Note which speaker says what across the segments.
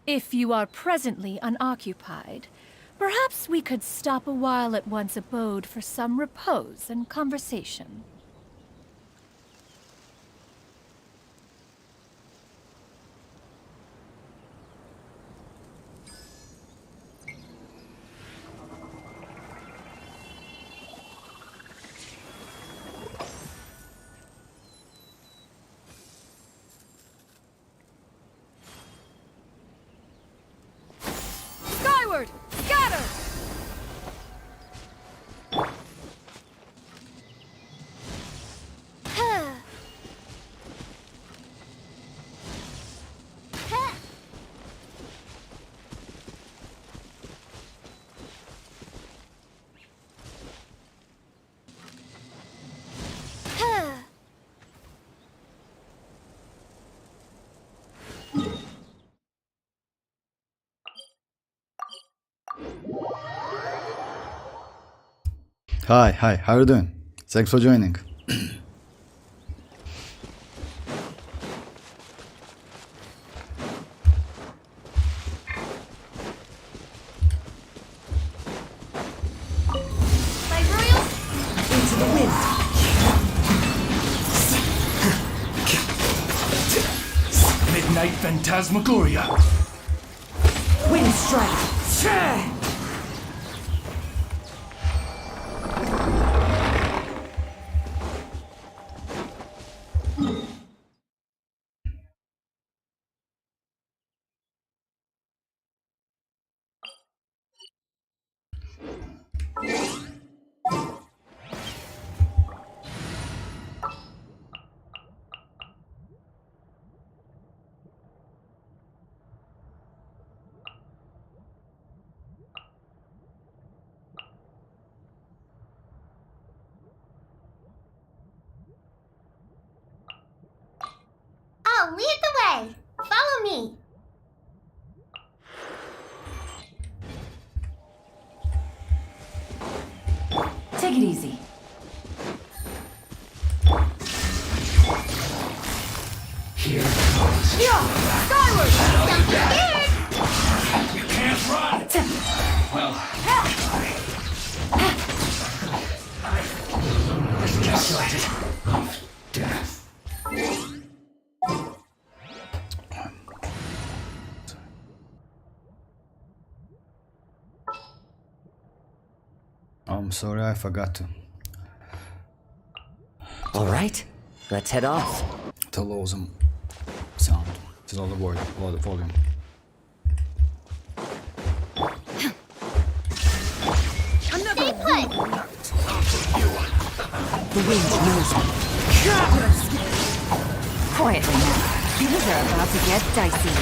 Speaker 1: If you are presently unoccupied, perhaps we could stop a while at one's abode for some repose and conversation. Skyward! Scatter!
Speaker 2: Hi, how are you doing? Thanks for joining.
Speaker 3: My royal into the wind.
Speaker 4: Midnight Phantasmagoria.
Speaker 3: Wind strike.
Speaker 5: I'll lead the way. Follow me.
Speaker 1: Take it easy.
Speaker 4: Here goes.
Speaker 1: Skyward!
Speaker 5: Don't be scared.
Speaker 4: You can't run. Well, this gaslighted of death.
Speaker 2: I'm sorry, I forgot to
Speaker 3: Alright, let's head off.
Speaker 2: lower some sound. To lower the volume.
Speaker 5: Stay put.
Speaker 3: The wind knows me.
Speaker 1: Quietly now. Things are about to get dicey.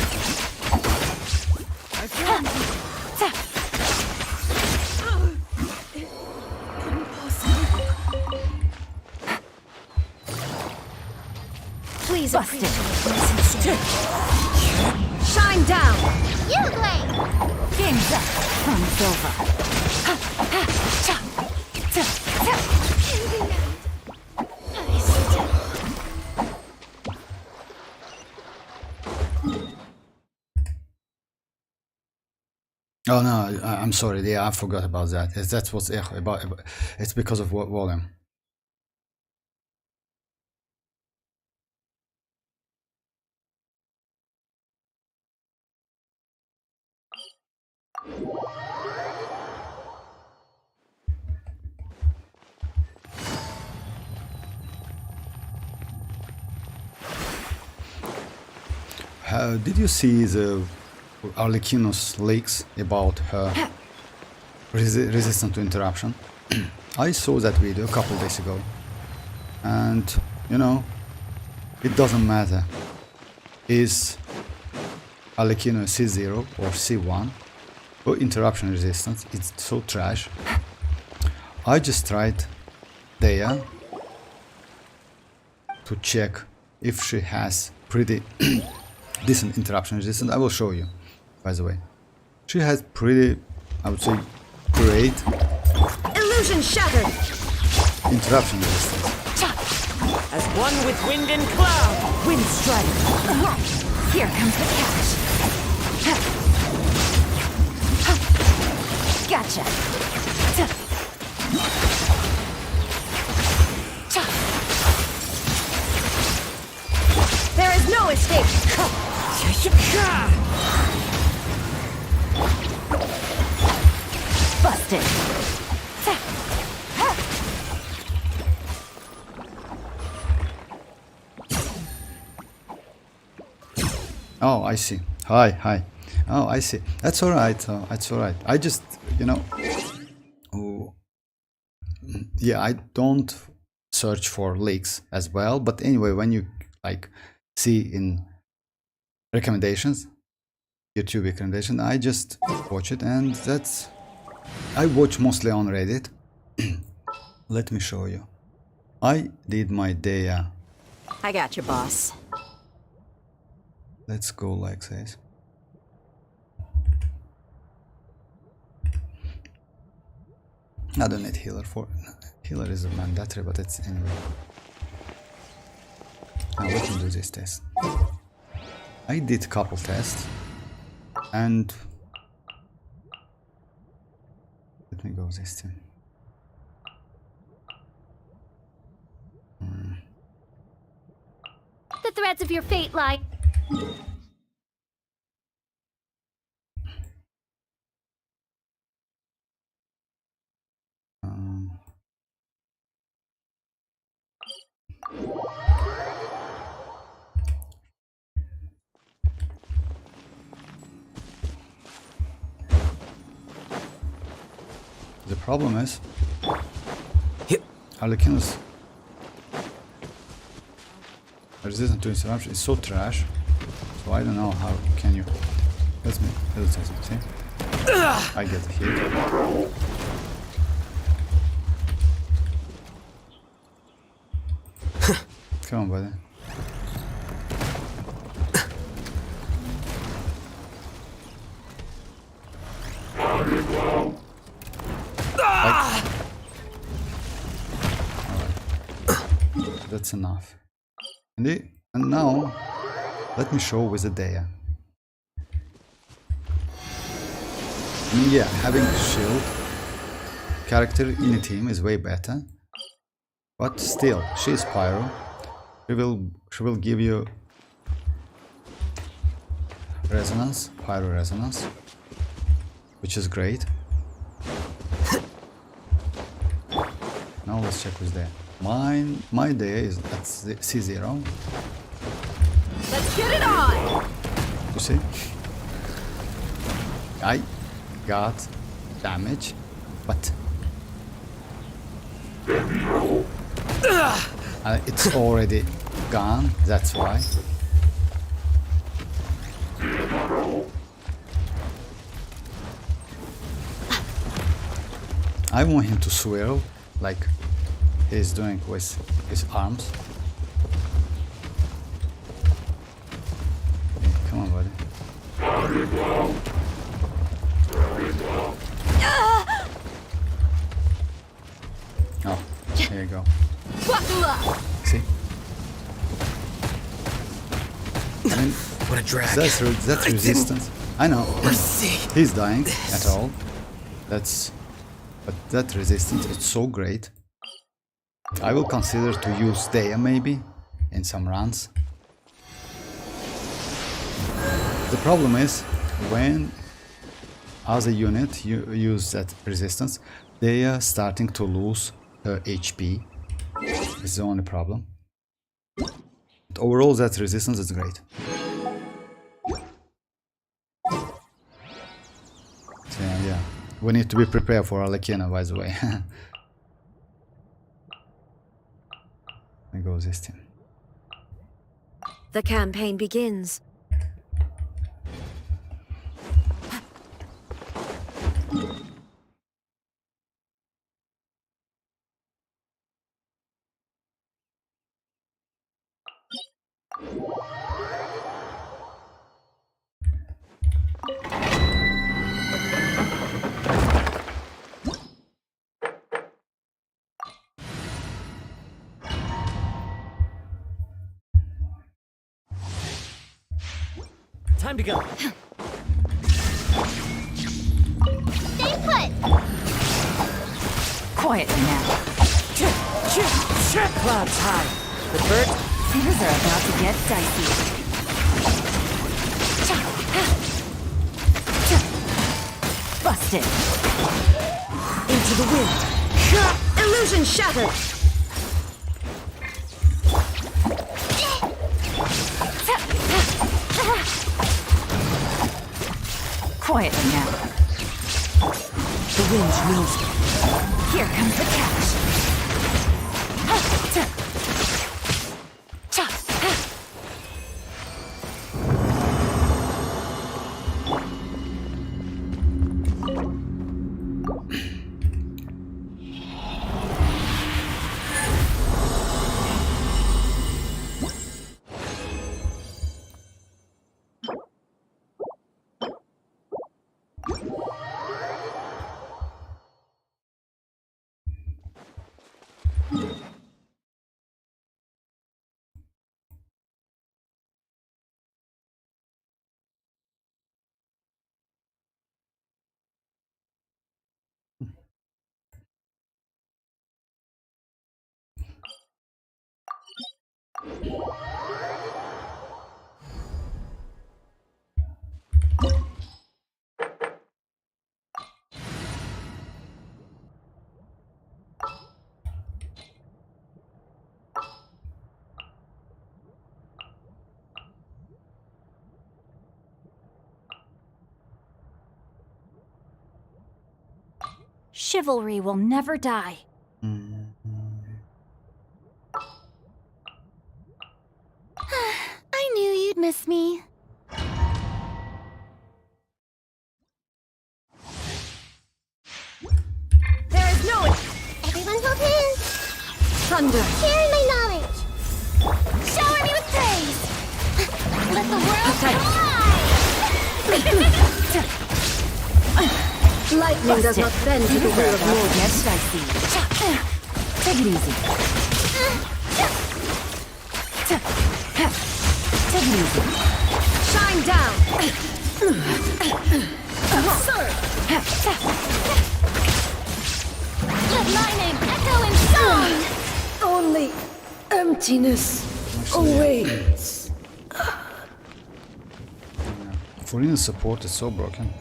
Speaker 5: Please
Speaker 1: Busted.
Speaker 5: Shine down. You blade.
Speaker 1: Game's up. Fun's over.
Speaker 2: Oh no, I'm sorry. Yeah, I forgot about that. That's what's about. It's because of volume. Did you see the Arlecchino's leaks about her resistance to interruption? I saw that video a couple days ago, and you know, it doesn't matter. Is Arlecchino C0 or C1 or interruption resistance? It's so trash. I just tried there to check if she has pretty decent interruption resistance. I will show you, by the way. She has pretty, I would say, great
Speaker 3: Illusion shattered.
Speaker 2: interruption resistance.
Speaker 3: As one with wind and cloud. Wind strike.
Speaker 1: Here comes the catch. Gotcha.
Speaker 3: There is no escape.
Speaker 1: Busted.
Speaker 2: Oh, I see. Hi, hi. Oh, I see. That's all right. That's all right. I just, oh, yeah, I don't search for leaks as well. But anyway, when you like see in recommendations, YouTube recommendation, I just watch it, and that's. I watch mostly on Reddit. Let me show you. I did my day.
Speaker 3: I got you, boss.
Speaker 2: Let's go like this. I don't need healer for. Healer is a mandatory, but it's anyway. Now let me do this test. I did a couple tests, and let me go this thing.
Speaker 5: The threads of your fate lie.
Speaker 2: The problem is, Harlequin's resistance to interruption is so trash, so I don't know how can you. Let me illustrate it. See, I get the hit. Come on, buddy. That's enough. And now, let me show with the Dea. I mean, yeah, having a shield character in a team is way better. But still, she's Pyro. She will give you resonance, Pyro resonance, which is great. Now let's check with Dea. My day is at C0.
Speaker 3: Let's get it on!
Speaker 2: You see? I got damage, but it's already gone, that's why. I want him to swirl like he's doing with his arms. Okay, come on, buddy. Oh, here you go. See? I mean,
Speaker 3: What a drag.
Speaker 2: that's resistance. I know. He's dying at all. But that resistance is so great. I will consider to use Dea maybe in some runs. The problem is when as a unit you use that resistance, they are starting to lose her HP. It's the only problem. But overall that resistance is great. So yeah, we need to be prepared for Arlecchino, by the way. There goes this team.
Speaker 3: The campaign begins.
Speaker 6: Time to go.
Speaker 5: Stay put.
Speaker 6: Quietly now. Clouds high. The bird things are about to get dicey. Busted.
Speaker 3: Into the wind. Illusion shattered.
Speaker 6: Quietly now.
Speaker 3: The wind knows me.
Speaker 6: Here comes the catch.
Speaker 1: Chivalry will never die. I knew you'd miss me.
Speaker 3: There is no
Speaker 5: Everyone hold hands.
Speaker 3: thunder.
Speaker 5: Share my knowledge.
Speaker 1: Shower me with praise. Let the world
Speaker 3: Tight.
Speaker 1: fly.
Speaker 3: Lightning does not bend to the will of
Speaker 6: About to
Speaker 3: mortals.
Speaker 6: get dicey. Take it easy. Take it easy.
Speaker 3: Shine down.
Speaker 1: Let my name echo in song.
Speaker 3: Only emptiness awaits.
Speaker 2: Furina's support is so broken.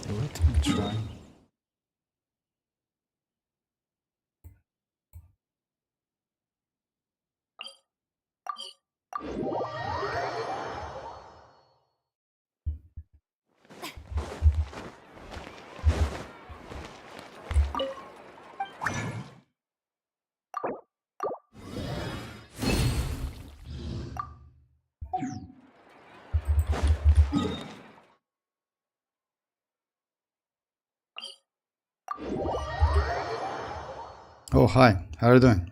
Speaker 2: Let me try. Oh, hi. How are you doing?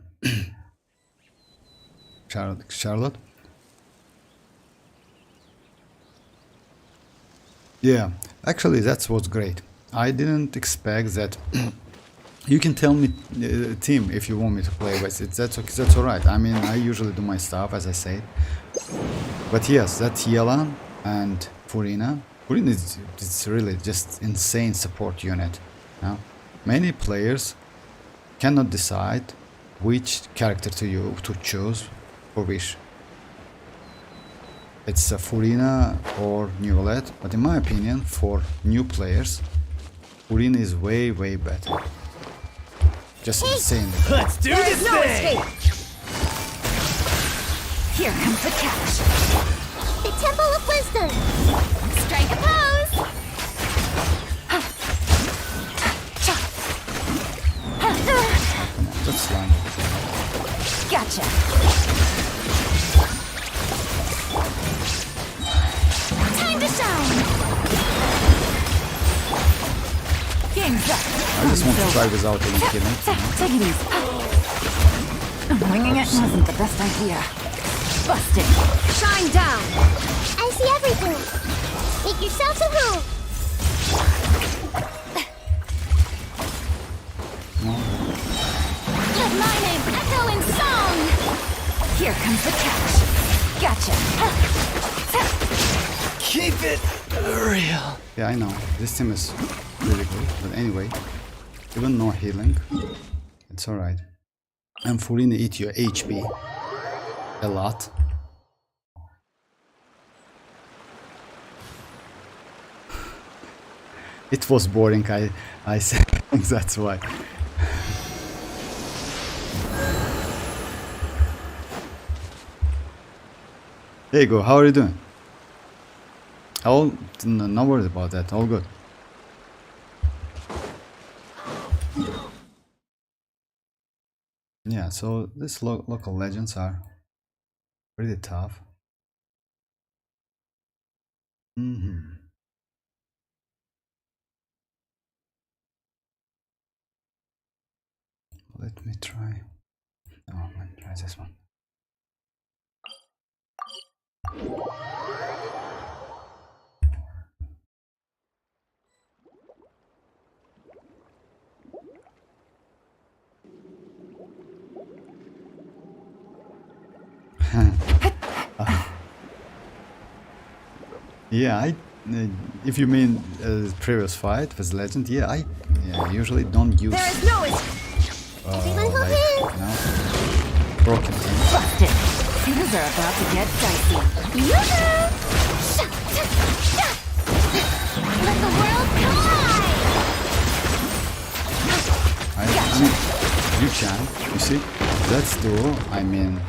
Speaker 2: Charlotte? Yeah, actually that's what's great. I didn't expect that. You can tell me, team, if you want me to play, but that's okay, that's alright. I mean, I usually do my stuff, as I said. But yes, that's Yela and Furina. Furina is it's really just insane support unit. Now, many players cannot decide which character to choose for which. It's a Furina or Newlet, but in my opinion, for new players, Furina is way better. Just insane.
Speaker 4: Let's do
Speaker 3: There
Speaker 4: this
Speaker 3: is no
Speaker 4: thing!
Speaker 3: escape.
Speaker 6: Here comes the catch.
Speaker 5: The Temple of Wisdom. Strike a pose.
Speaker 2: That's fine.
Speaker 6: Gotcha.
Speaker 1: Time to shine.
Speaker 6: Game's up.
Speaker 2: I just want to try without any killing.
Speaker 6: Take it easy. Winging it wasn't the best idea. Busted.
Speaker 3: Shine down.
Speaker 5: I see everything. Make yourselves at home. My name echo in song!
Speaker 6: Here comes the catch. Gotcha.
Speaker 4: Keep it real.
Speaker 2: Yeah, I know. This team is really good. But anyway, even no healing, it's alright. And Furina eat your HP a lot. It was boring, I said. That's why. There you go. How are you doing? No worries about that. All good. Yeah, so these local legends are pretty tough. Let me try. Oh, I'm gonna try this one. Yeah, if you mean previous fight with legend, yeah, I usually don't use
Speaker 3: There is no
Speaker 2: like, you know, broken things.
Speaker 6: Busted. Things are about to get dicey.
Speaker 5: Yoo-hoo! Let the world collide!
Speaker 2: I mean, you can, you see, that's duo, I mean,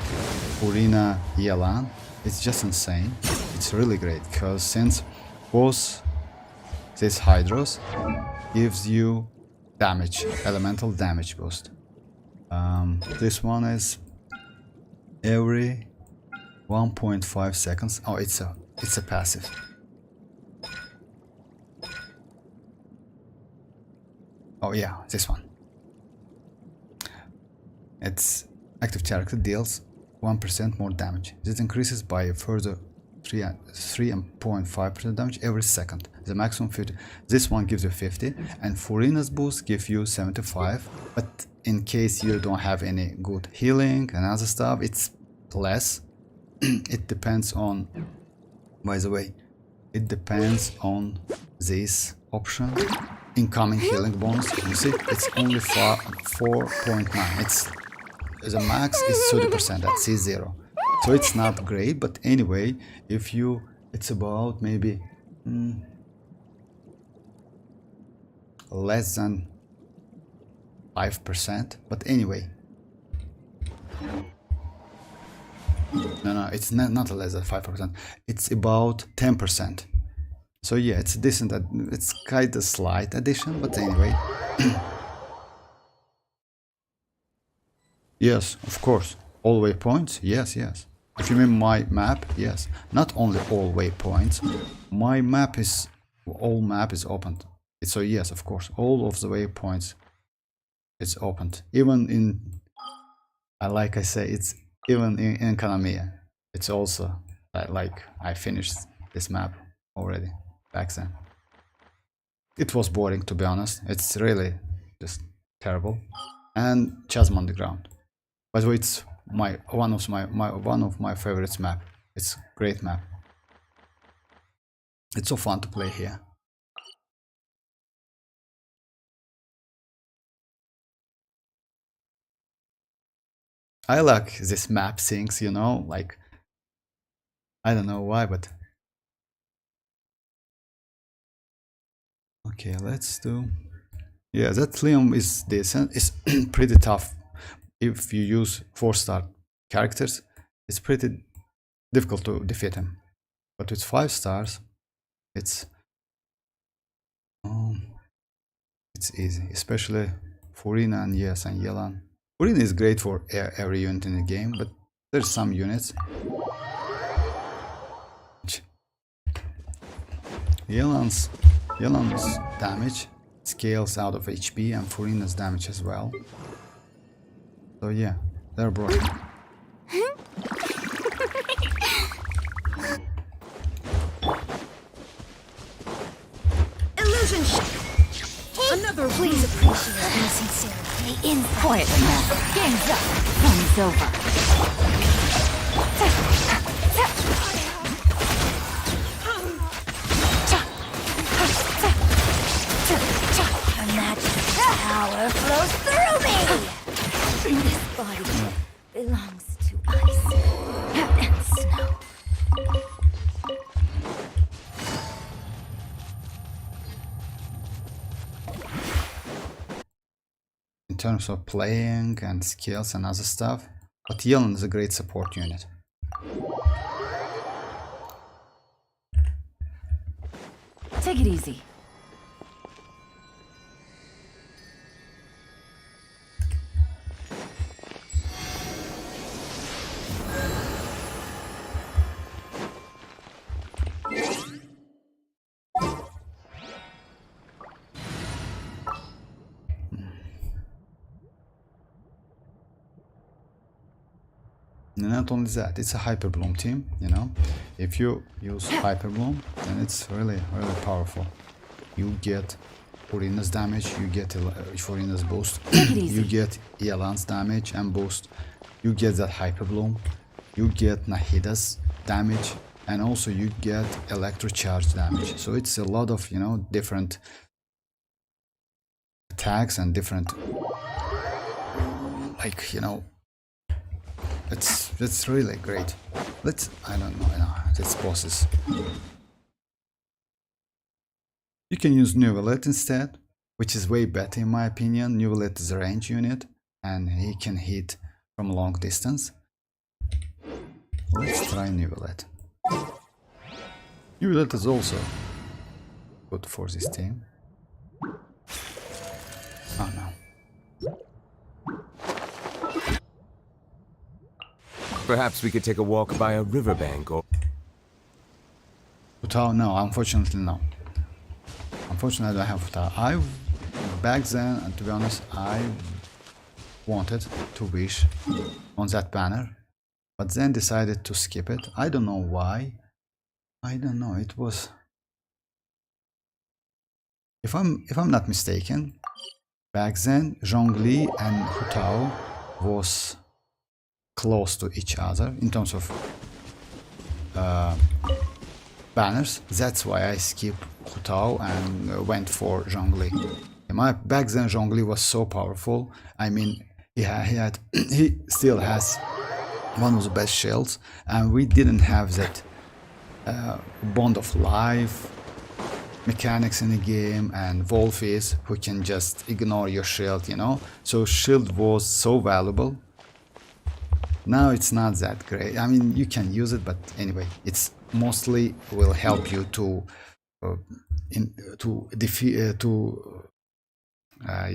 Speaker 2: Furina Yelan, it's just insane. It's really great, because since both these Hydros gives you damage, elemental damage boost. This one is every 1.5 seconds. Oh, it's a passive. Oh yeah, this one. Its active character deals 1% more damage. This increases by a further 3.5% damage every second. The maximum 50. This one gives you 50, and Furina's boost gives you 75. But in case you don't have any good healing and other stuff, it's less. It depends on. By the way, it depends on this option. Incoming healing bonus. You see, it's only 4.9. It's the max is 30% at C0. So it's not great, but anyway, if you, it's about maybe less than 5%. But anyway, no, it's not less than 5%. It's about 10%. So yeah, it's decent. It's kind of slight addition, but anyway. Yes, of course. All waypoints? Yes. If you mean my map, yes. Not only all waypoints. My map is... all map is opened. So yes, of course. All of the waypoints is opened. Even in... like I say, it's even in Economia. It's also... like, I finished this map already. Back then. It was boring, to be honest. It's really just terrible. And Chasm Underground. By the way, it's one of my favorites map. It's a great map. It's so fun to play here. I like this map things, you know, like I don't know why, but okay, let's do. Yeah, that Liam is decent. It's pretty tough. If you use 4-star characters, it's pretty difficult to defeat him. But with 5 stars, it's easy, especially Furina and yes and Yelan. Furina is great for every unit in the game, but there's some units. Yelan's damage scales out of HP and Furina's damage as well. So yeah, they're broken.
Speaker 3: Illusion. Another
Speaker 5: Please appreciate my sincerity. the inside.
Speaker 6: Quietly now. Game's up. Fun's over.
Speaker 5: The magic power flows through me. This body belongs to ice and snow.
Speaker 2: In terms of playing and skills and other stuff, but Yelan is a great support unit.
Speaker 6: Take it easy.
Speaker 2: And not only that, it's a Hyper Bloom team, you know. If you use Hyper Bloom, then it's really, really powerful. You get Furina's damage, you get Furina's boost, you get Yelan's damage and boost, you get that Hyper Bloom, you get Nahida's damage, and also you get Electro Charge damage. So it's a lot of, you know, different attacks and different, like, you know, it's really great. I don't know, it's bosses. You can use Nuvalet instead, which is way better in my opinion. Nuvalet is a range unit and he can hit from long distance. Let's try Nuvalet. Nuvalet is also good for this team. Oh no.
Speaker 4: Perhaps we could take a walk by a riverbank or...
Speaker 2: Futao, no, unfortunately no. Unfortunately I don't have Futao. Back then, to be honest, I wanted to wish on that banner, but then decided to skip it. I don't know why. I don't know, it was... If I'm not mistaken, back then Zhongli and Futao was close to each other in terms of banners. That's why I skipped Futao and went for Zhongli. Back then Zhongli was so powerful. I mean, he still has one of the best shields, and we didn't have that bond of life mechanics in the game, and Wolfies who can just ignore your shield, you know. So shield was so valuable. Now it's not that great. I mean, you can use it, but anyway, it's mostly will help you to defeat you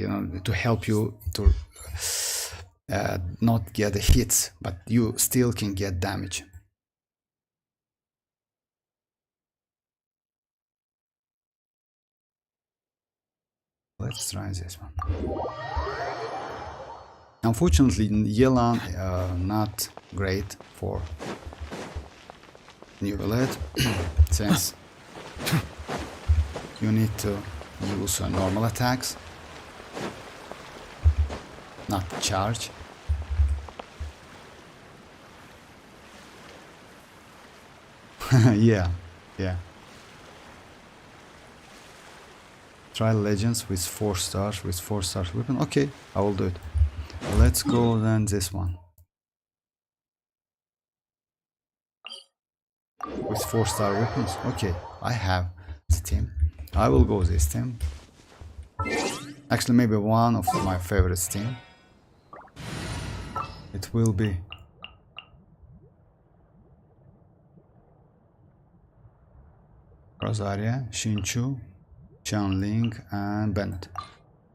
Speaker 2: know, to help you to not get the hits, but you still can get damage. Let's try this one. Unfortunately, Yelan not great for Nuvalet since you need to use normal attacks, not charge. yeah. Try legends with 4 stars with 4 stars weapon. Okay, I will do it. Let's go then this one. With 4-star weapons. Okay, I have this team. I will go this team. Actually, maybe one of my favorites team. It will be Rosaria, Shinchu, Chanling, and Bennett.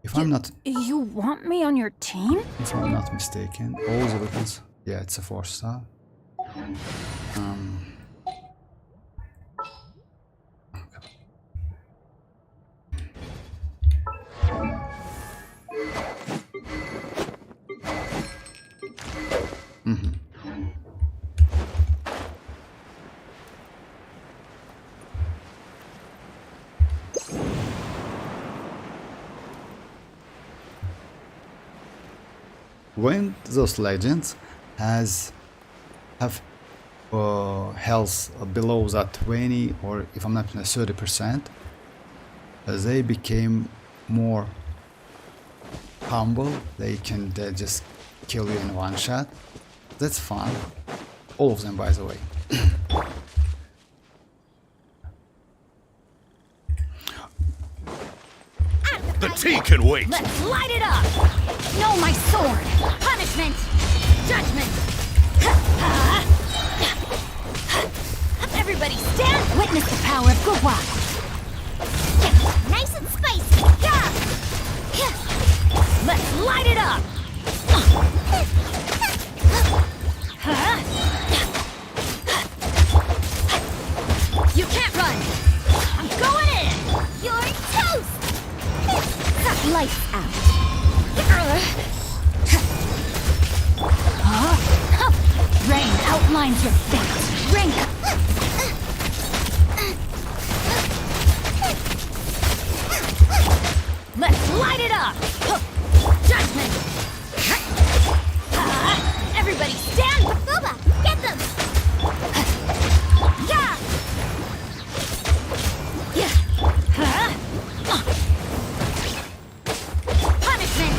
Speaker 2: If I'm not...
Speaker 1: You want me on your team?
Speaker 2: If I'm not mistaken, all the weapons... Yeah, it's a 4-star. when those legends have health below that 20 or if I'm not mistaken 30%, they became more humble. They can just kill you in one shot. That's fun. All of them, by the way.
Speaker 7: The tea can wait!
Speaker 5: Let's light it up! No, my sword! Punishment! Judgment! Everybody stand! Witness the power of Gua! Nice and spicy! Let's light it up! You can't run! I'm going in! You're toast! Lights out. Rain outlines your fate. Rain. Let's light it up. Judgment. Everybody stand. Booba, get them. Yeah. Punishment!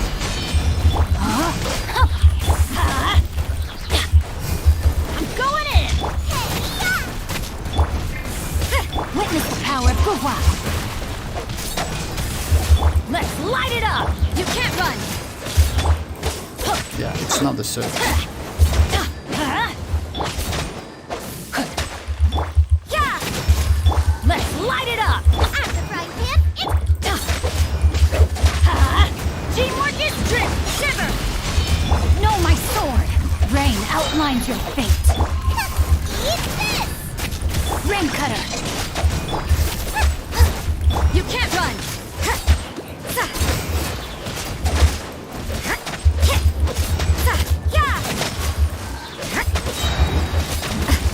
Speaker 5: I'm going in! Witness the power of Gua! Let's light it up! You can't run!
Speaker 2: Yeah, it's not the surface.
Speaker 5: Yeah! Let's light it up! At the frying pan, teamwork is drip! Shiver! No, my sword! Rain outlines your fate! Eat this! Rain cutter! You can't run!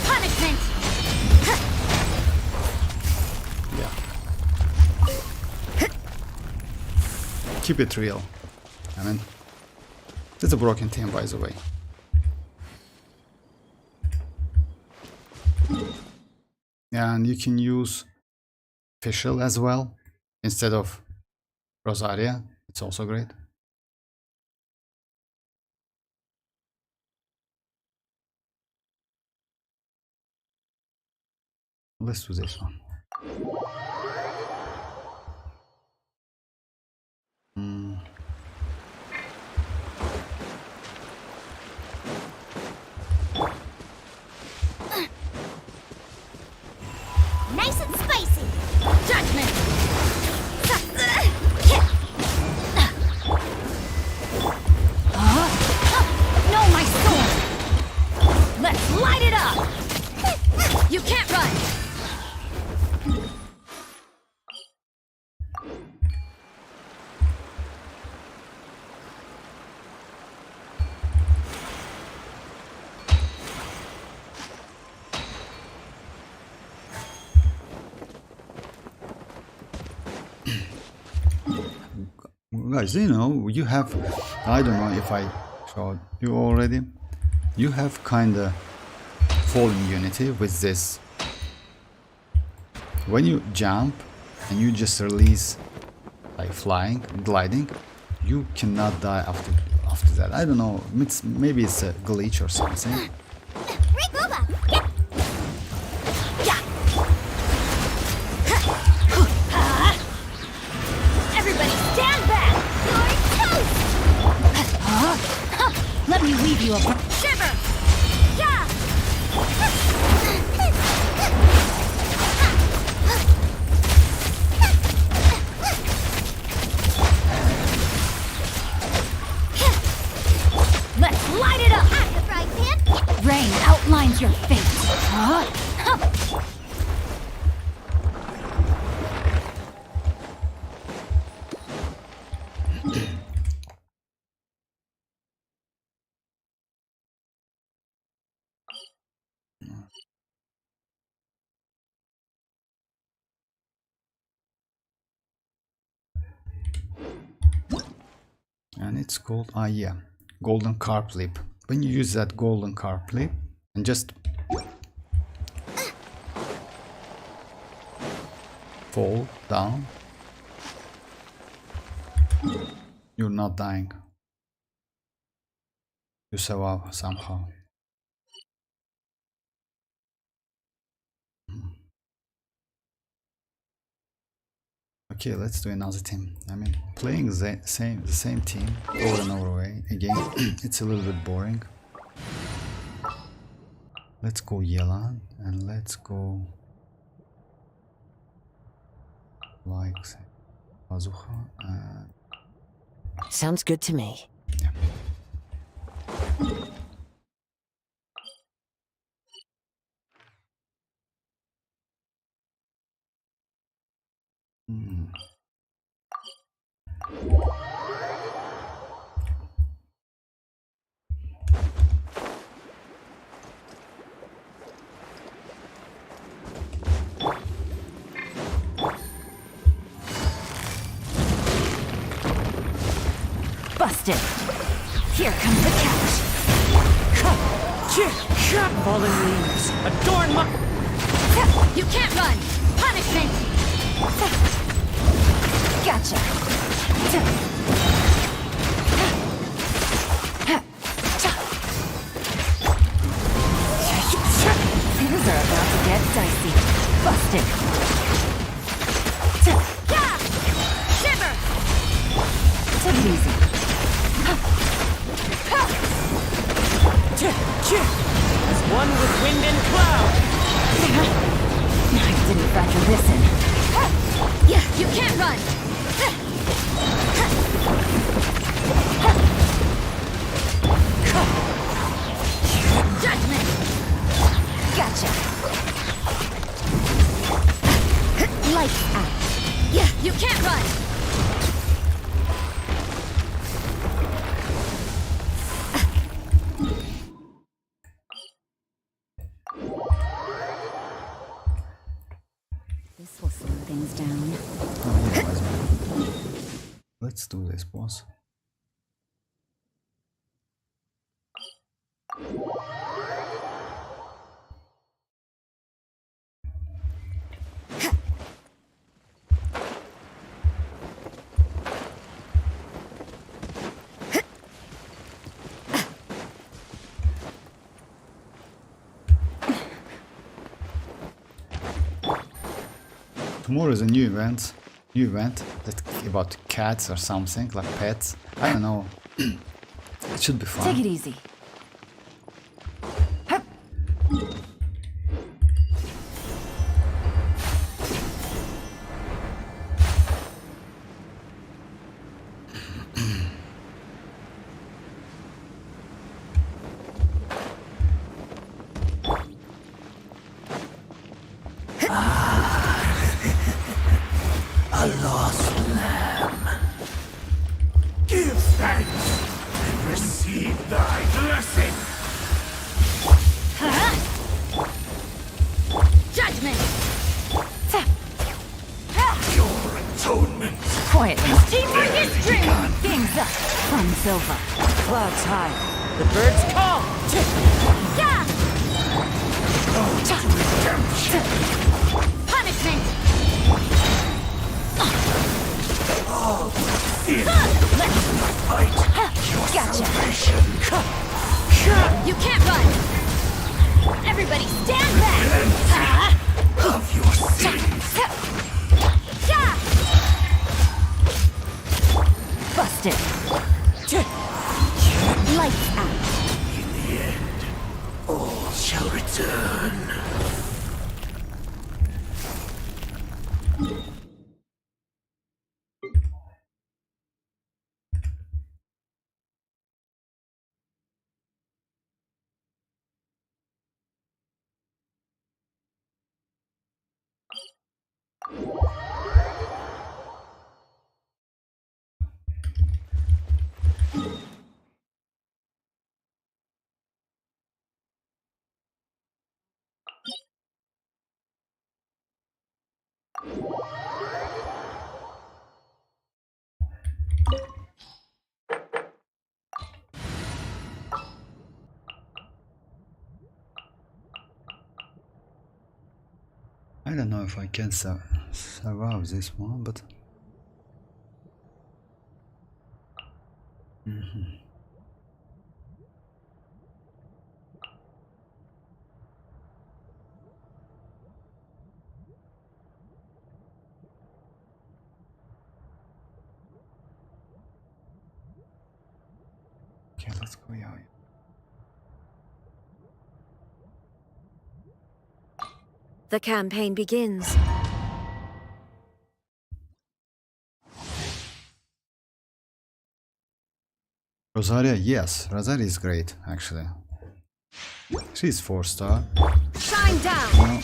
Speaker 5: Punishment!
Speaker 2: Yeah. Keep it real. I mean, it's a broken team, by the way. And you can use Fischl as well instead of Rosaria. It's also great. Let's do this one.
Speaker 5: Nice and spicy! Judgment! No, my sword! Let's light it up! You can't run!
Speaker 2: Guys, you know, you have, I don't know if I showed you already, you have kinda fallen unity with this. When you jump and you just release like flying, gliding, you cannot die after that. I don't know, maybe it's a glitch or something.
Speaker 5: Everybody stand back! You're toast! Let me leave you a shiver! Yeah! Let's light it up! At the frying pan! Rain outlines your fate!
Speaker 2: And it's called, yeah, golden carp lip. When you use that golden carp lip and just fall down, you're not dying. You survive somehow. Okay, let's do another team. I mean, playing the same team over and over again, it's a little bit boring. Let's go Yelan and let's go like Bazooka and
Speaker 6: Sounds good to me.
Speaker 2: yeah.
Speaker 5: Busted. Here comes the catch.
Speaker 6: Fallen leaves. Adorn my...
Speaker 5: You can't run. Punishment. Gotcha. Things are about to get dicey. Busted. Shiver. Take it easy.
Speaker 6: As one with wind and cloud.
Speaker 5: I didn't factor this in. Yeah, you can't run. Judgment. Gotcha. Lights out. Yeah, you can't run. This will slow things down.
Speaker 2: Oh, yeah, let's do this, boss. Tomorrow is a new event that about cats or something, like pets. I don't know. It should be fun.
Speaker 5: Take it easy.
Speaker 7: A lost lamb. Give thanks and receive thy blessing.
Speaker 5: Judgment.
Speaker 7: Your atonement.
Speaker 5: Quietly. Teamwork is straight. Game's up. Fun's over.
Speaker 6: Clouds high. The birds call.
Speaker 5: Yeah.
Speaker 7: Redemption.
Speaker 5: Punishment.
Speaker 7: In fight. Your
Speaker 5: Gotcha.
Speaker 7: salvation.
Speaker 5: You can't run. Everybody stand back.
Speaker 7: Of your sins.
Speaker 5: Yeah. Busted. Lights out.
Speaker 7: In the end, all shall return.
Speaker 2: I don't know if I can survive this one, but okay, let's go. Yeah.
Speaker 3: The campaign begins.
Speaker 2: Rosaria, yes, Rosaria is great actually. She's 4-star.
Speaker 3: Shine down!
Speaker 2: You know,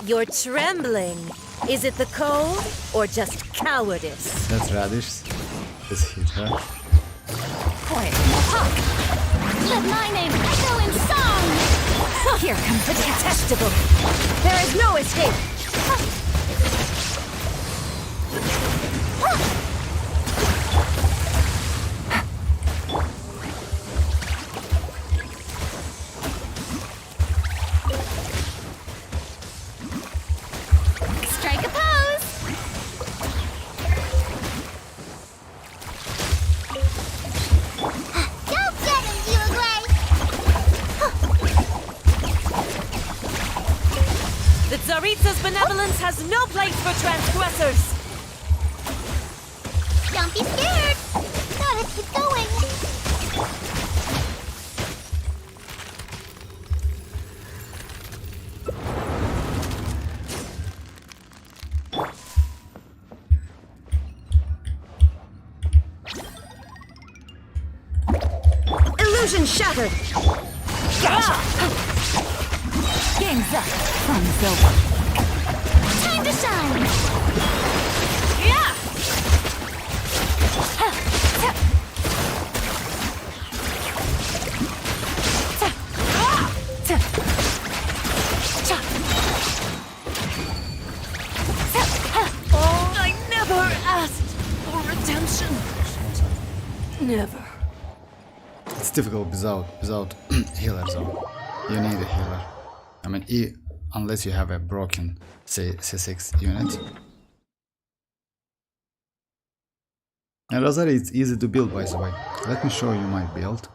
Speaker 3: You're trembling. Is it the cold or just cowardice?
Speaker 2: that's Radish. Just hit her.
Speaker 5: Quiet, punk! Let my name echo in song! Here comes the test.
Speaker 3: Detestable. There is no escape.
Speaker 5: Strike a pose! Go get him, Uruguay!
Speaker 3: The Tsaritsa's benevolence has no place for transgressors.
Speaker 5: Don't be scared! Gotta keep going!
Speaker 3: Illusion shattered.
Speaker 5: Game's up. Fun's over. Time to shine!
Speaker 3: Yeah. Oh, I never asked for redemption. Never.
Speaker 2: It's difficult without healer though. You need a healer. I mean, unless you have a broken C6 unit. And Rosaria is easy to build, by the way. Let me show you my build.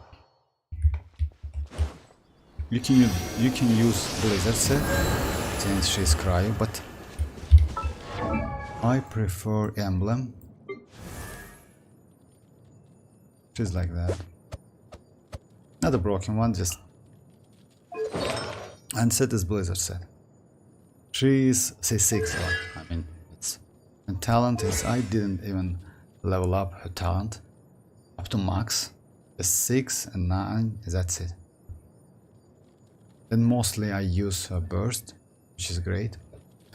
Speaker 2: You can use Blizzard set since she's cryo, but I prefer Emblem. She's like that. Not a broken one, just. And set is Blizzard set. She's C6, I mean, it's. And talent is, I didn't even level up her talent up to max. The 6 and 9, that's it. Then mostly I use her burst, which is great.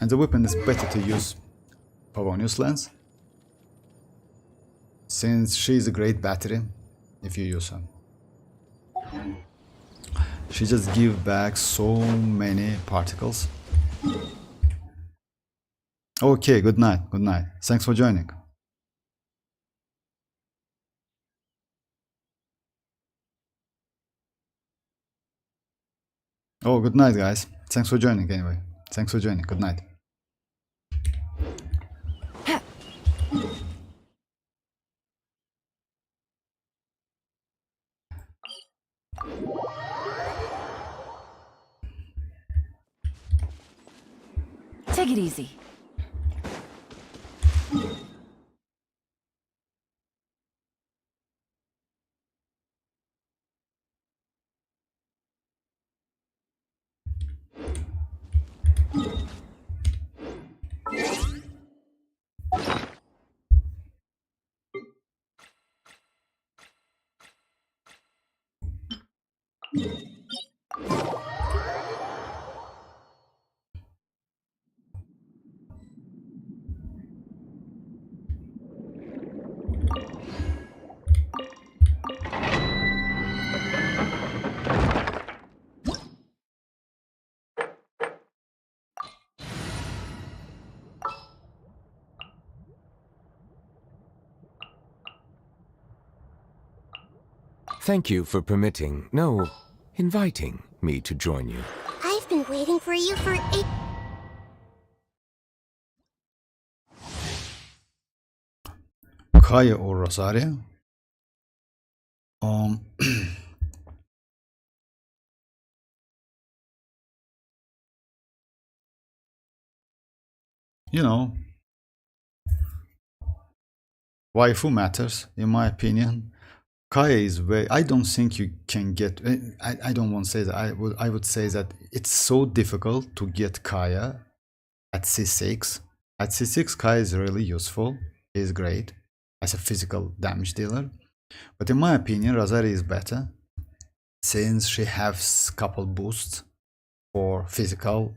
Speaker 2: And the weapon is better to use Pavonius Lens, since she's a great battery if you use her. She just gives back so many particles. Okay, good night, good night. Thanks for joining. Oh, good night, guys. Thanks for joining anyway. Thanks for joining. Good night.
Speaker 6: Take it easy.
Speaker 4: Thank you for permitting, no, inviting me to join you.
Speaker 8: I've been waiting for you for 8...
Speaker 2: Kaya or Rosaria? You know, waifu matters, in my opinion. Kaya is very. I don't think you can get. I don't want to say that. I would say that it's so difficult to get Kaya at C6. At C6, Kaya is really useful. He is great as a physical damage dealer. But in my opinion, Rosaria is better since she has couple boosts for physical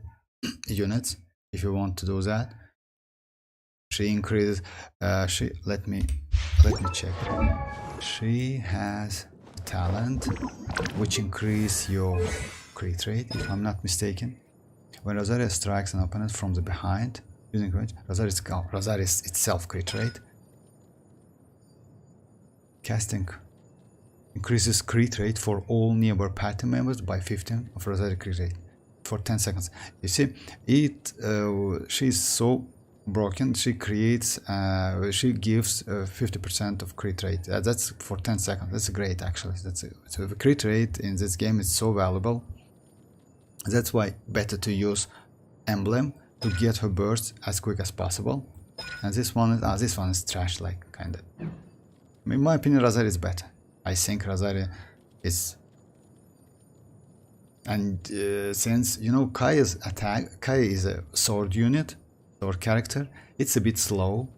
Speaker 2: units. If you want to do that, she increases. Let me check. She has talent which increase your crit rate, if I'm not mistaken. When Rosaria strikes an opponent from the behind using range, Rosaria is itself crit rate. Casting increases crit rate for all nearby party members by 15 of Rosaria crit rate for 10 seconds. You see, she's so broken. She creates. She gives 50% of crit rate. That's for 10 seconds. That's great, actually. So the crit rate in this game is so valuable. That's why better to use emblem to get her burst as quick as possible. And this one is trash, like kinda. In my opinion, Rosaria is better. I think Rosaria is. And since you know Kaya's attack, Kaya is a sword unit. Our character, it's a bit slow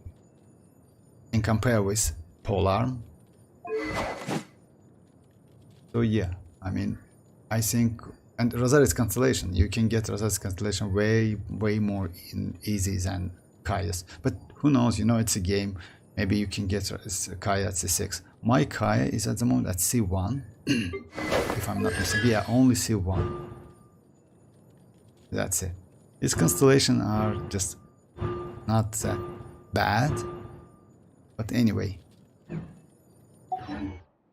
Speaker 2: in compare with polearm. So yeah, I mean, I think, and Rosaria's constellation, you can get Rosaria's constellation way more easy than Kaya's. But who knows? You know, it's a game. Maybe you can get Kaya at C6. My Kaya is at the moment at C1, if I'm not mistaken. Yeah, only C1. That's it. His constellations are just not that bad, but anyway,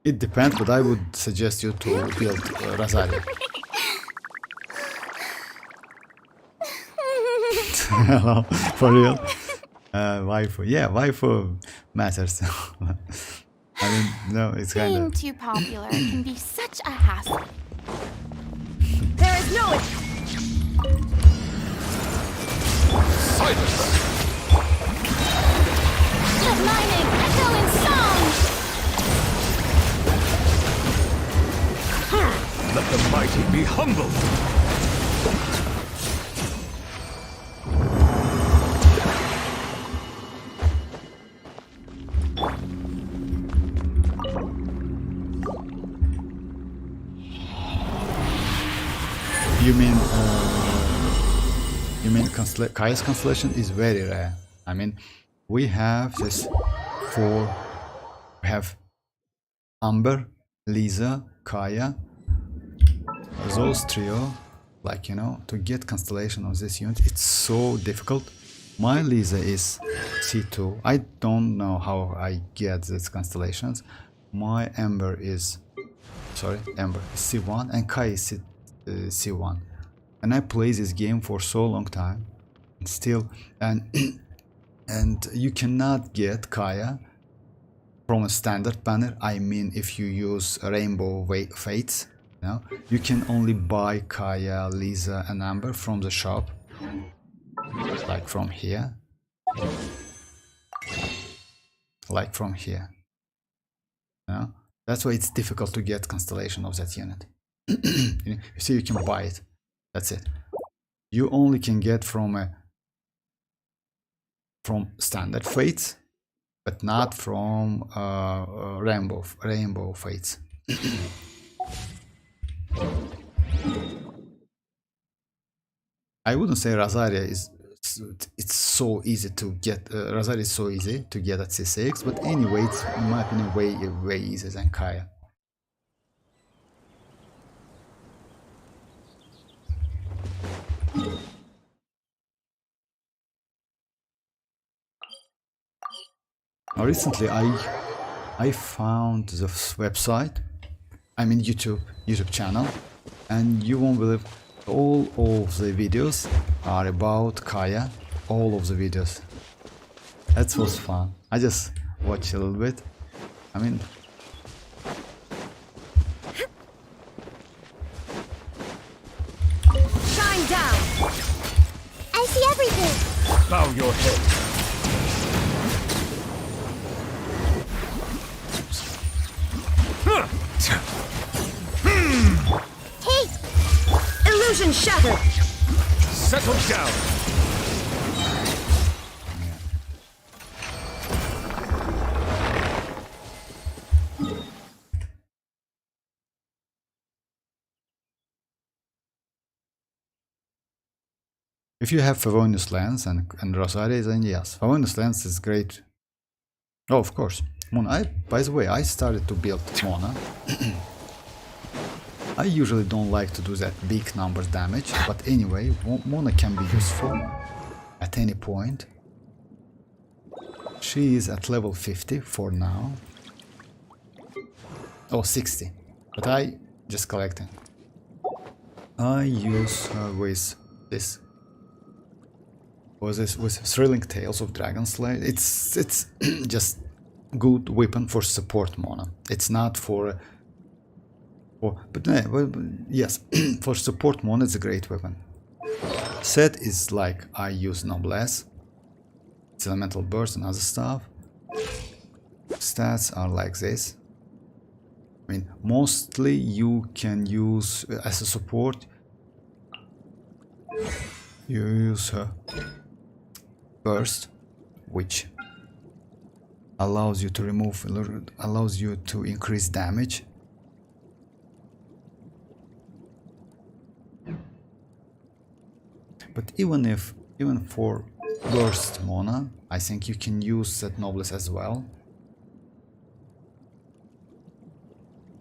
Speaker 2: it depends. But I would suggest you to build Rosaria. Hello, for real. Waifu, yeah, waifu matters. I mean, no, it's kind
Speaker 5: Being
Speaker 2: of
Speaker 5: too popular can be such a hassle.
Speaker 3: There is no...
Speaker 7: Silence!
Speaker 5: The mining echo in song!
Speaker 7: Let the mighty be humbled!
Speaker 2: You mean Kaya's constellation is very rare. I mean, we have this four. We have Amber, Lisa, Kaya. Those trio, like, you know, to get constellation of this unit, it's so difficult. My Lisa is C2. I don't know how I get these constellations. My Amber is C1 and Kaya is C1. And I play this game for so long time, and still, and you cannot get Kaya from a standard banner. I mean, if you use Rainbow Fates, you know, you can only buy Kaya, Lisa, and Amber from the shop, like from here, like from here. You know? That's why it's difficult to get constellation of that unit. You see, you can buy it. That's it. You only can get from standard fates, but not from rainbow fates. I wouldn't say Rosaria is. It's so easy to get. Rosaria is so easy to get at C6, but anyway, it's in my opinion way easier than Kaya. Recently, I found the website I mean YouTube channel, and you won't believe all of the videos are about Kaya. All of the videos. That was fun. I just watched a little bit. I mean,
Speaker 3: Shine down!
Speaker 8: I see everything.
Speaker 7: Bow your head.
Speaker 8: Hey,
Speaker 3: Illusion shattered!
Speaker 7: Settle down.
Speaker 2: if you have Favonius Lens and Rosaria, then yes, Favonius Lens is great. Oh, of course. Mona, by the way, I started to build Mona. I usually don't like to do that big numbers damage, but anyway, Mona can be useful at any point. She is at level 50 for now. Oh, 60. But I just collecting. I use her with this. With Thrilling Tales of Dragon Slayer. It's just good weapon for support Mona. It's not for yes, for support Mona it's a great weapon. Set is like I use Noblesse. It's elemental burst and other stuff. Stats are like this. I mean, mostly you can use as a support. You use burst, which allows you to allows you to increase damage. But even for burst Mona, I think you can use that Noblesse as well.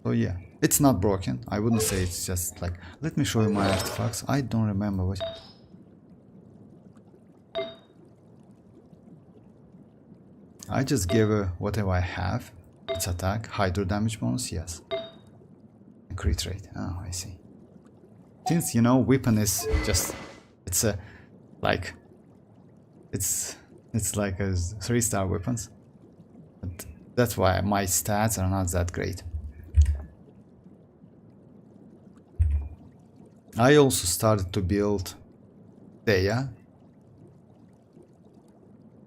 Speaker 2: So yeah, it's not broken. I wouldn't say it's just like, let me show you my artifacts. I don't remember what. I just gave her whatever I have. Its attack, hydro damage bonus, yes. And crit rate. Oh, I see. Since, you know, weapon is just, it's a like it's like a 3-star weapons. But that's why my stats are not that great. I also started to build Deya.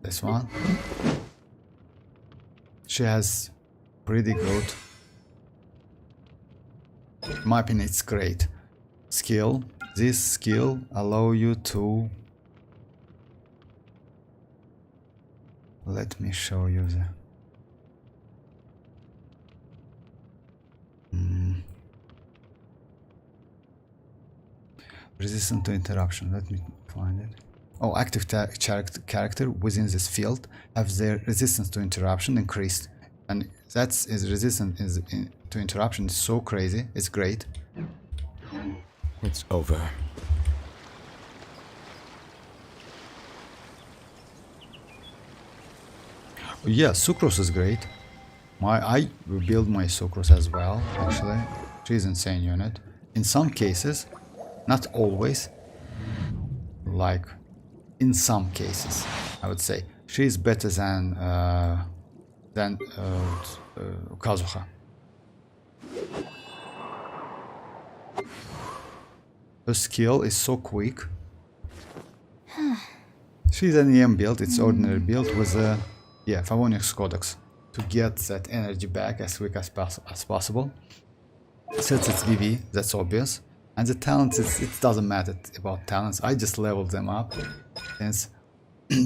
Speaker 2: This one. She has pretty good, in my opinion, it's great skill. This skill allow you to, let me show you the resistant to interruption. Let me find it. Oh, active character within this field have their resistance to interruption increased, and that's is resistant to interruption is so crazy. It's great.
Speaker 4: It's over.
Speaker 2: Yeah, Sucrose is great. I build my Sucrose as well. Actually, she's an insane unit. In some cases, not always. Like, in some cases, I would say she is better than Kazuha. Her skill is so quick. She's an EM build. It's ordinary build with a Favonius Codex to get that energy back as quick as possible. Since it's VV, that's obvious. And the talents, it doesn't matter about talents. I just leveled them up. Since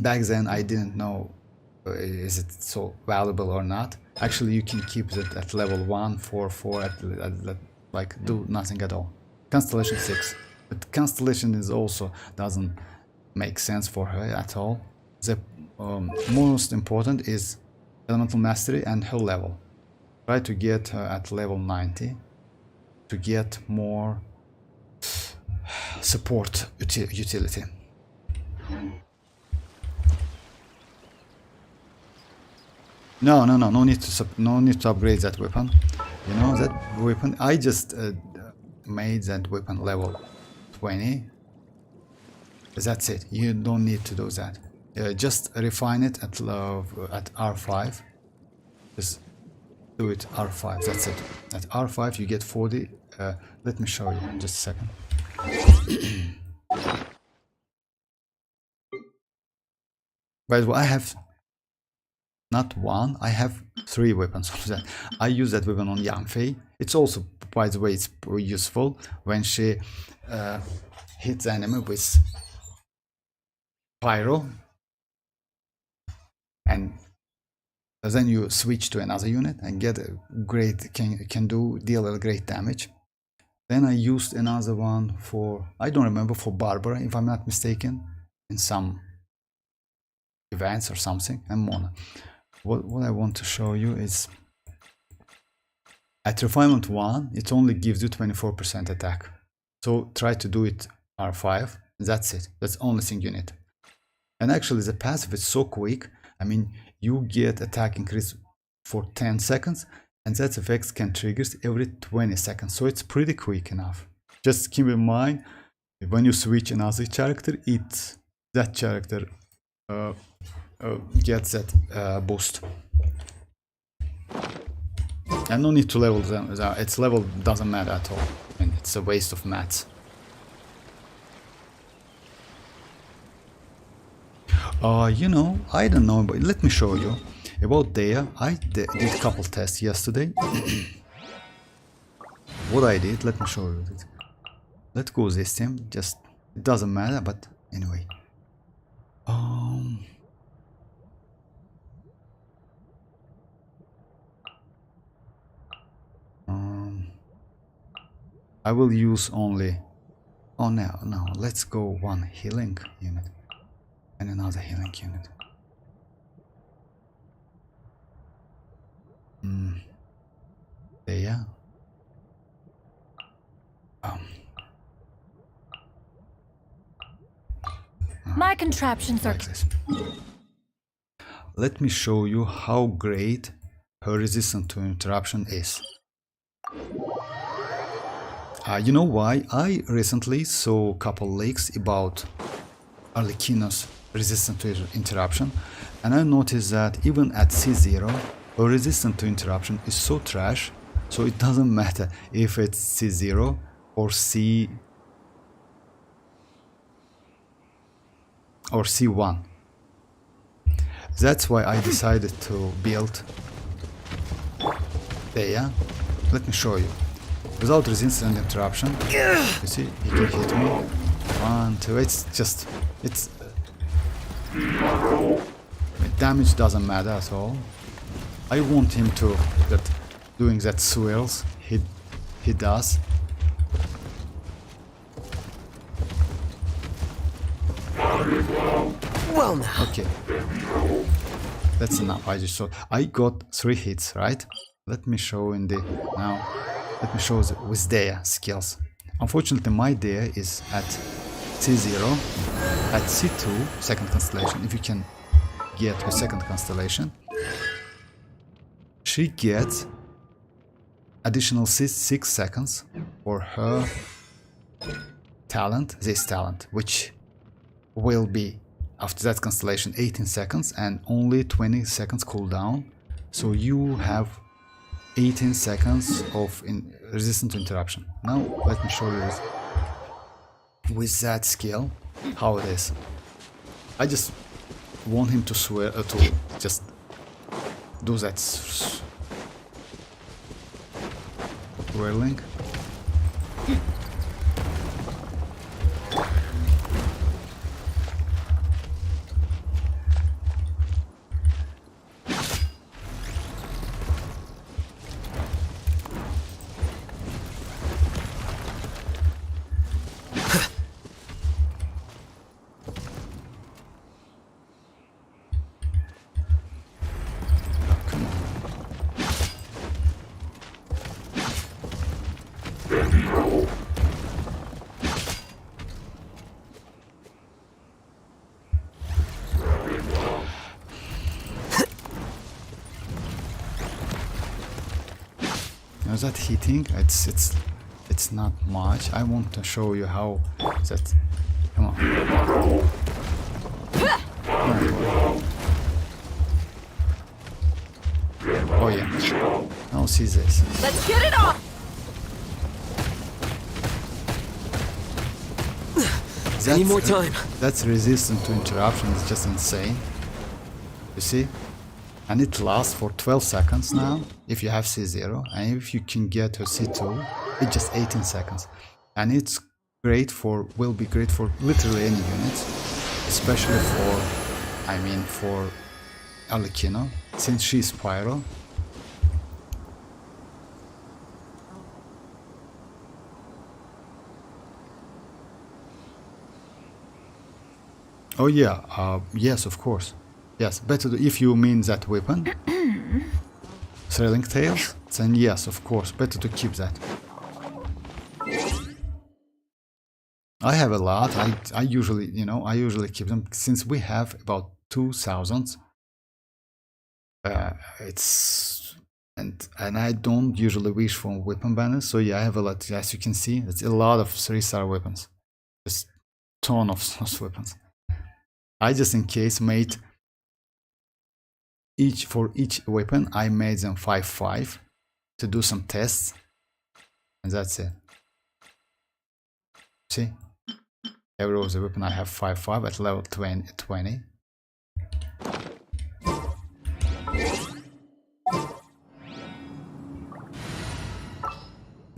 Speaker 2: back then I didn't know is it so valuable or not. Actually, you can keep it at level 1, 4, 4, like do nothing at all. Constellation 6. But Constellation is also doesn't make sense for her at all. The most important is Elemental Mastery and her level. Try to get her at level 90 to get more support utility. No need to upgrade that weapon. You know that weapon? I just made that weapon level 20. That's it. You don't need to do that. Just refine it at R5. Just do it R5. That's it. At R5 you get 40. Let me show you in just a second. By the way, I have not one, I have 3 weapons of that. I use that weapon on Yanfei. It's also, by the way, it's useful when she hits the enemy with pyro, and then you switch to another unit and get a great, can deal a great damage. Then I used another one for, I don't remember, for Barbara, if I'm not mistaken, in some events or something, and Mona. What I want to show you is at refinement 1 it only gives you 24% attack, so try to do it R5. That's it. That's the only thing you need. And actually the passive is so quick. I mean, you get attack increase for 10 seconds and that effect can trigger every 20 seconds, so it's pretty quick enough. Just keep in mind when you switch another character, that character gets that boost. And no need to level them. Its level doesn't matter at all. I mean, it's a waste of mats. You know, I don't know, but let me show you about Dea. I did a couple tests yesterday. What I did, let me show you. Let's go this time. Just, it doesn't matter, but anyway. I will use only, oh no, let's go one healing unit and another healing unit. There.
Speaker 1: My contraptions are
Speaker 2: Like this. Let me show you how great her resistance to interruption is. You know why? I recently saw a couple leaks about Arlecchino's resistance to interruption, and I noticed that even at C0, her resistance to interruption is so trash, so it doesn't matter if it's C0 or C1. That's why I decided to build Dea. Let me show you. Without resistance and interruption, you see, he can hit me. 1, 2, it's just, damage doesn't matter at all. I want him to, doing that swirls, he does.
Speaker 3: Well now.
Speaker 2: Okay. That's enough. I got 3 hits, right? Let me show let me show with Dea skills. Unfortunately, my Dea is at C0, at C2, second constellation. If you can get to second constellation, she gets additional 6 seconds for her talent, this talent, which will be after that constellation 18 seconds and only 20 seconds cooldown. So you have 18 seconds of resistance to interruption. Now let me show you with that skill how it is. I just want him to swear to just do that swirling. Is that hitting? It's not much. I want to show you how that. Come on. Oh yeah. Now see this.
Speaker 3: Let's get it off!
Speaker 4: Any more time?
Speaker 2: That's resistant to interruption. It's just insane. You see? And it lasts for 12 seconds now if you have C0, and if you can get to C2 it's just 18 seconds, and it's great for, will be great for literally any units, especially for, I mean for Arlecchino, since she's Pyro. Oh yeah, yes, of course. Yes, better if you mean that weapon. Thrilling Tales, then yes, of course, better to keep that. I have a lot. I usually, you know, I usually keep them since we have about 2,000. It's and I don't usually wish for weapon banners, so yeah, I have a lot. As you can see, it's a lot of 3-star weapons, just ton of those weapons. I just in case made for each weapon I made them 5-5 to do some tests, and that's it. See, every of the weapon I have 5-5 at level 20.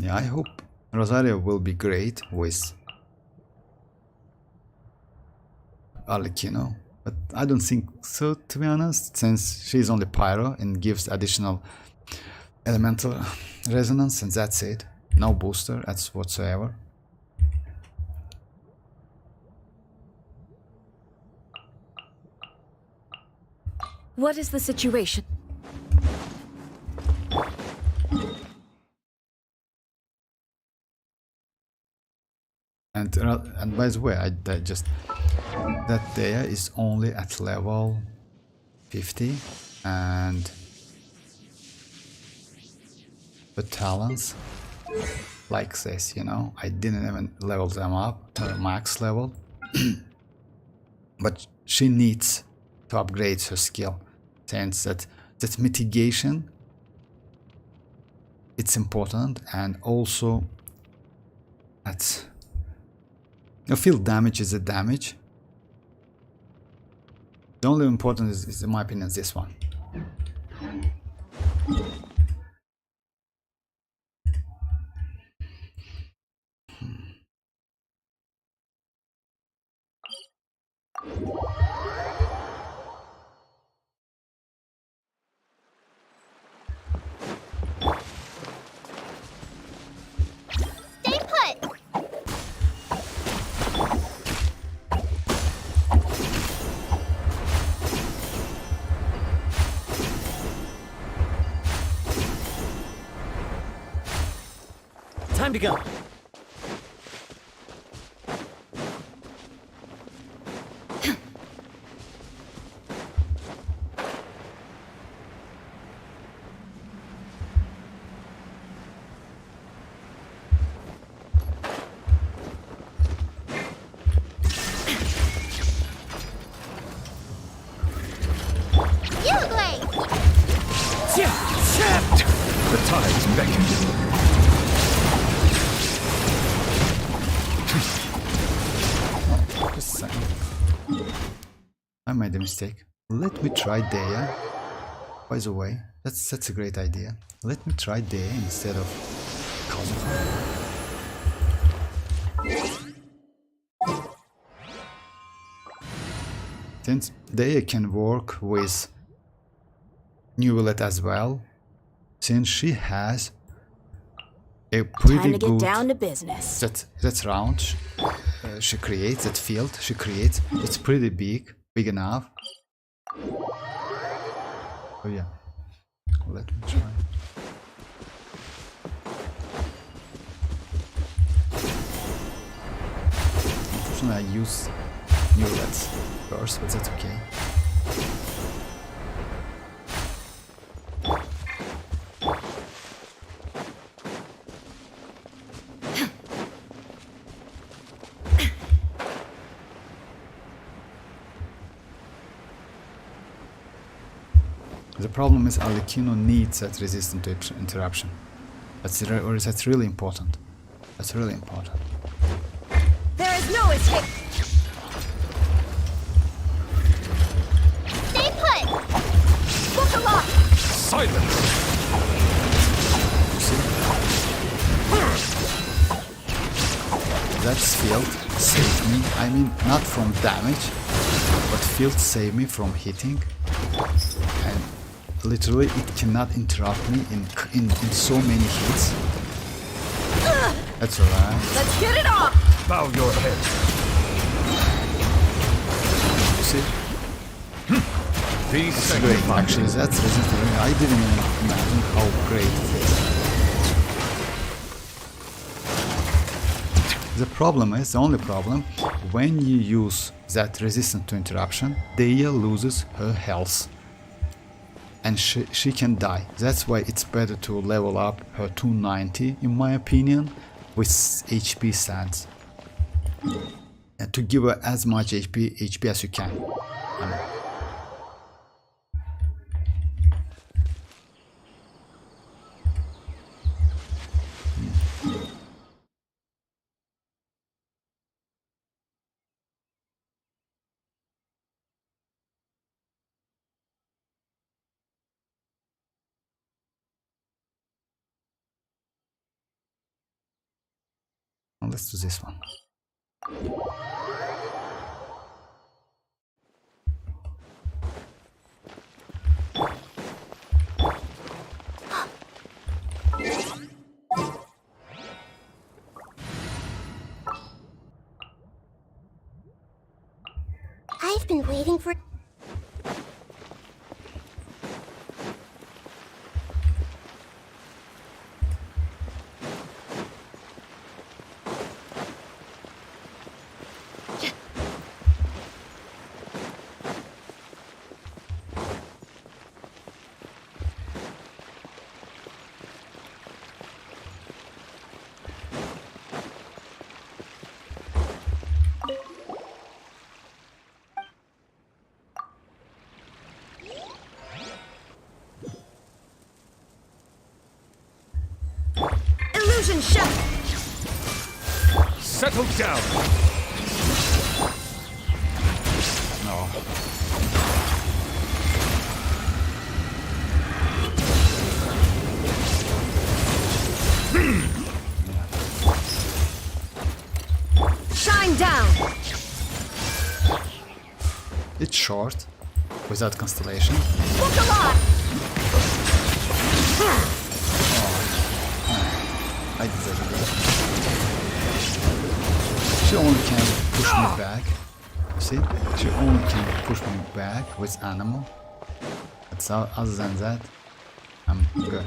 Speaker 2: Yeah, I hope Rosario will be great with Arlecchino, but I don't think so, to be honest, since she's only Pyro and gives additional elemental resonance, and that's it. No booster, that's whatsoever.
Speaker 3: What is the situation?
Speaker 2: And by the way, I just that there is only at level 50, and the talents like this, you know, I didn't even level them up to max level. But she needs to upgrade her skill, since that mitigation, it's important, and also that's field damage is a damage. The only important is in my opinion is this one.
Speaker 8: Stay put.
Speaker 7: Time to go.
Speaker 4: The tides beckon.
Speaker 2: Just a second. I made a mistake. Let me try Dea. By the way, that's a great idea. Let me try Dea instead of Kazuha. Since Dea can work with New Willet as well, since she has a pretty
Speaker 3: Time to get
Speaker 2: good
Speaker 3: down to business.
Speaker 2: that round she creates, that field she creates, it's pretty big enough. Oh yeah, let me try. Unfortunately I use New Willets first, but that's okay. The problem is Arlecchino needs that resistance to interruption. That's really important. That's really important.
Speaker 3: There is no escape.
Speaker 8: Stay put!
Speaker 3: Look aloft!
Speaker 4: Silence!
Speaker 2: You see? That field saved me. I mean, not from damage, but field saved me from hitting. And literally, it cannot interrupt me in so many hits. That's alright.
Speaker 3: Let's get it off!
Speaker 4: Bow your head.
Speaker 2: You see?
Speaker 4: Be
Speaker 2: It's great. Actually, that's resistant. I didn't even imagine how great it is. The problem is, the only problem, when you use that resistance to interruption, Deia loses her health. And she can die. That's why it's better to level up her 290, in my opinion, with HP stats. And to give her as much HP as you can. Let's do this one.
Speaker 8: I've been waiting for...
Speaker 3: Illusion shot!
Speaker 4: Settle down.
Speaker 2: No.
Speaker 3: Shine down!
Speaker 2: It's short, without constellation.
Speaker 3: Look alive!
Speaker 2: I deserve it. She only can push me back. See? She only can push me back with animal. But other than that, I'm good.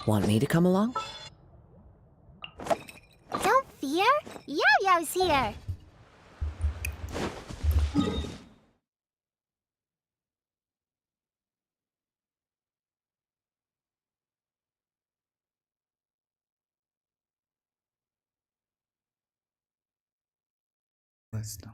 Speaker 6: Want me to come along?
Speaker 8: Don't fear. Yo-Yo's here.
Speaker 2: Let's do.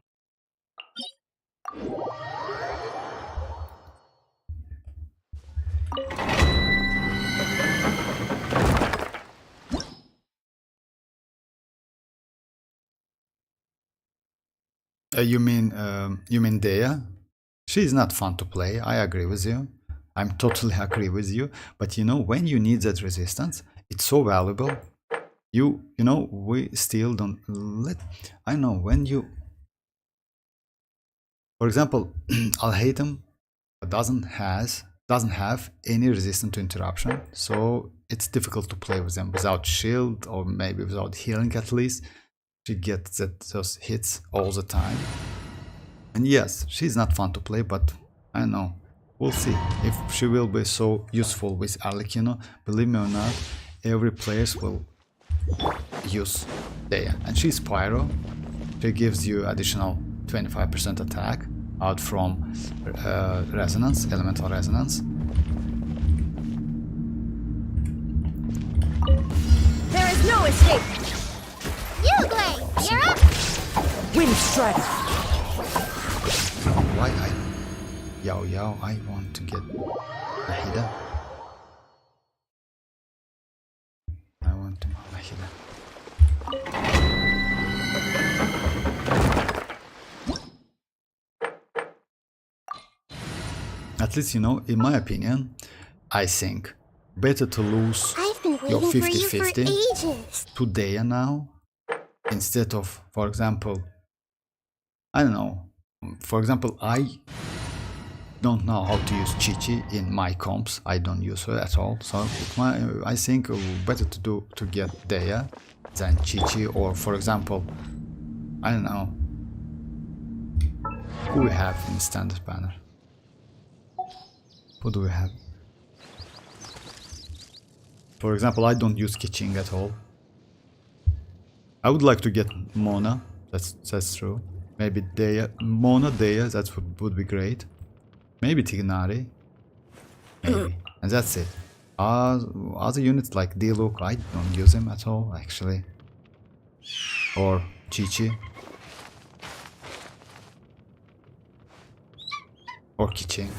Speaker 2: You mean Deia? She's not fun to play. I agree with you. I'm totally agree with you. But you know, when you need that resistance, it's so valuable. You know, we still don't let. I know when you, for example, Alhaitham doesn't have any resistance to interruption, so it's difficult to play with them without shield or maybe without healing at least. She gets those hits all the time. And yes, she's not fun to play, but I know. We'll see if she will be so useful with Arlecchino. Believe me or not, every player will use Deya. And she's Pyro. She gives you additional 25% attack out from resonance, elemental resonance.
Speaker 3: There is no escape!
Speaker 8: You, Gray, you're up!
Speaker 3: Wind Strider!
Speaker 2: Why Yao, I want to get Mahida. I want to Mahida. At least, you know, in my opinion, I think better to lose
Speaker 8: I've been
Speaker 2: your
Speaker 8: waiting for you for
Speaker 2: 50-50
Speaker 8: ages.
Speaker 2: to Deya now, instead of, for example, I don't know, for example, I don't know how to use Chi-Chi in my comps. I don't use her at all, so I think better to get Deya than Chi-Chi, or for example, I don't know, who we have in the standard banner. Who do we have? For example, I don't use Kiching at all. I would like to get Mona. That's true. Maybe Deya, Mona, Deya. That would be great. Maybe Tignari. Maybe, and that's it. Other units like Diluc, I don't use him at all actually. Or Chi-Chi. Or Kiching.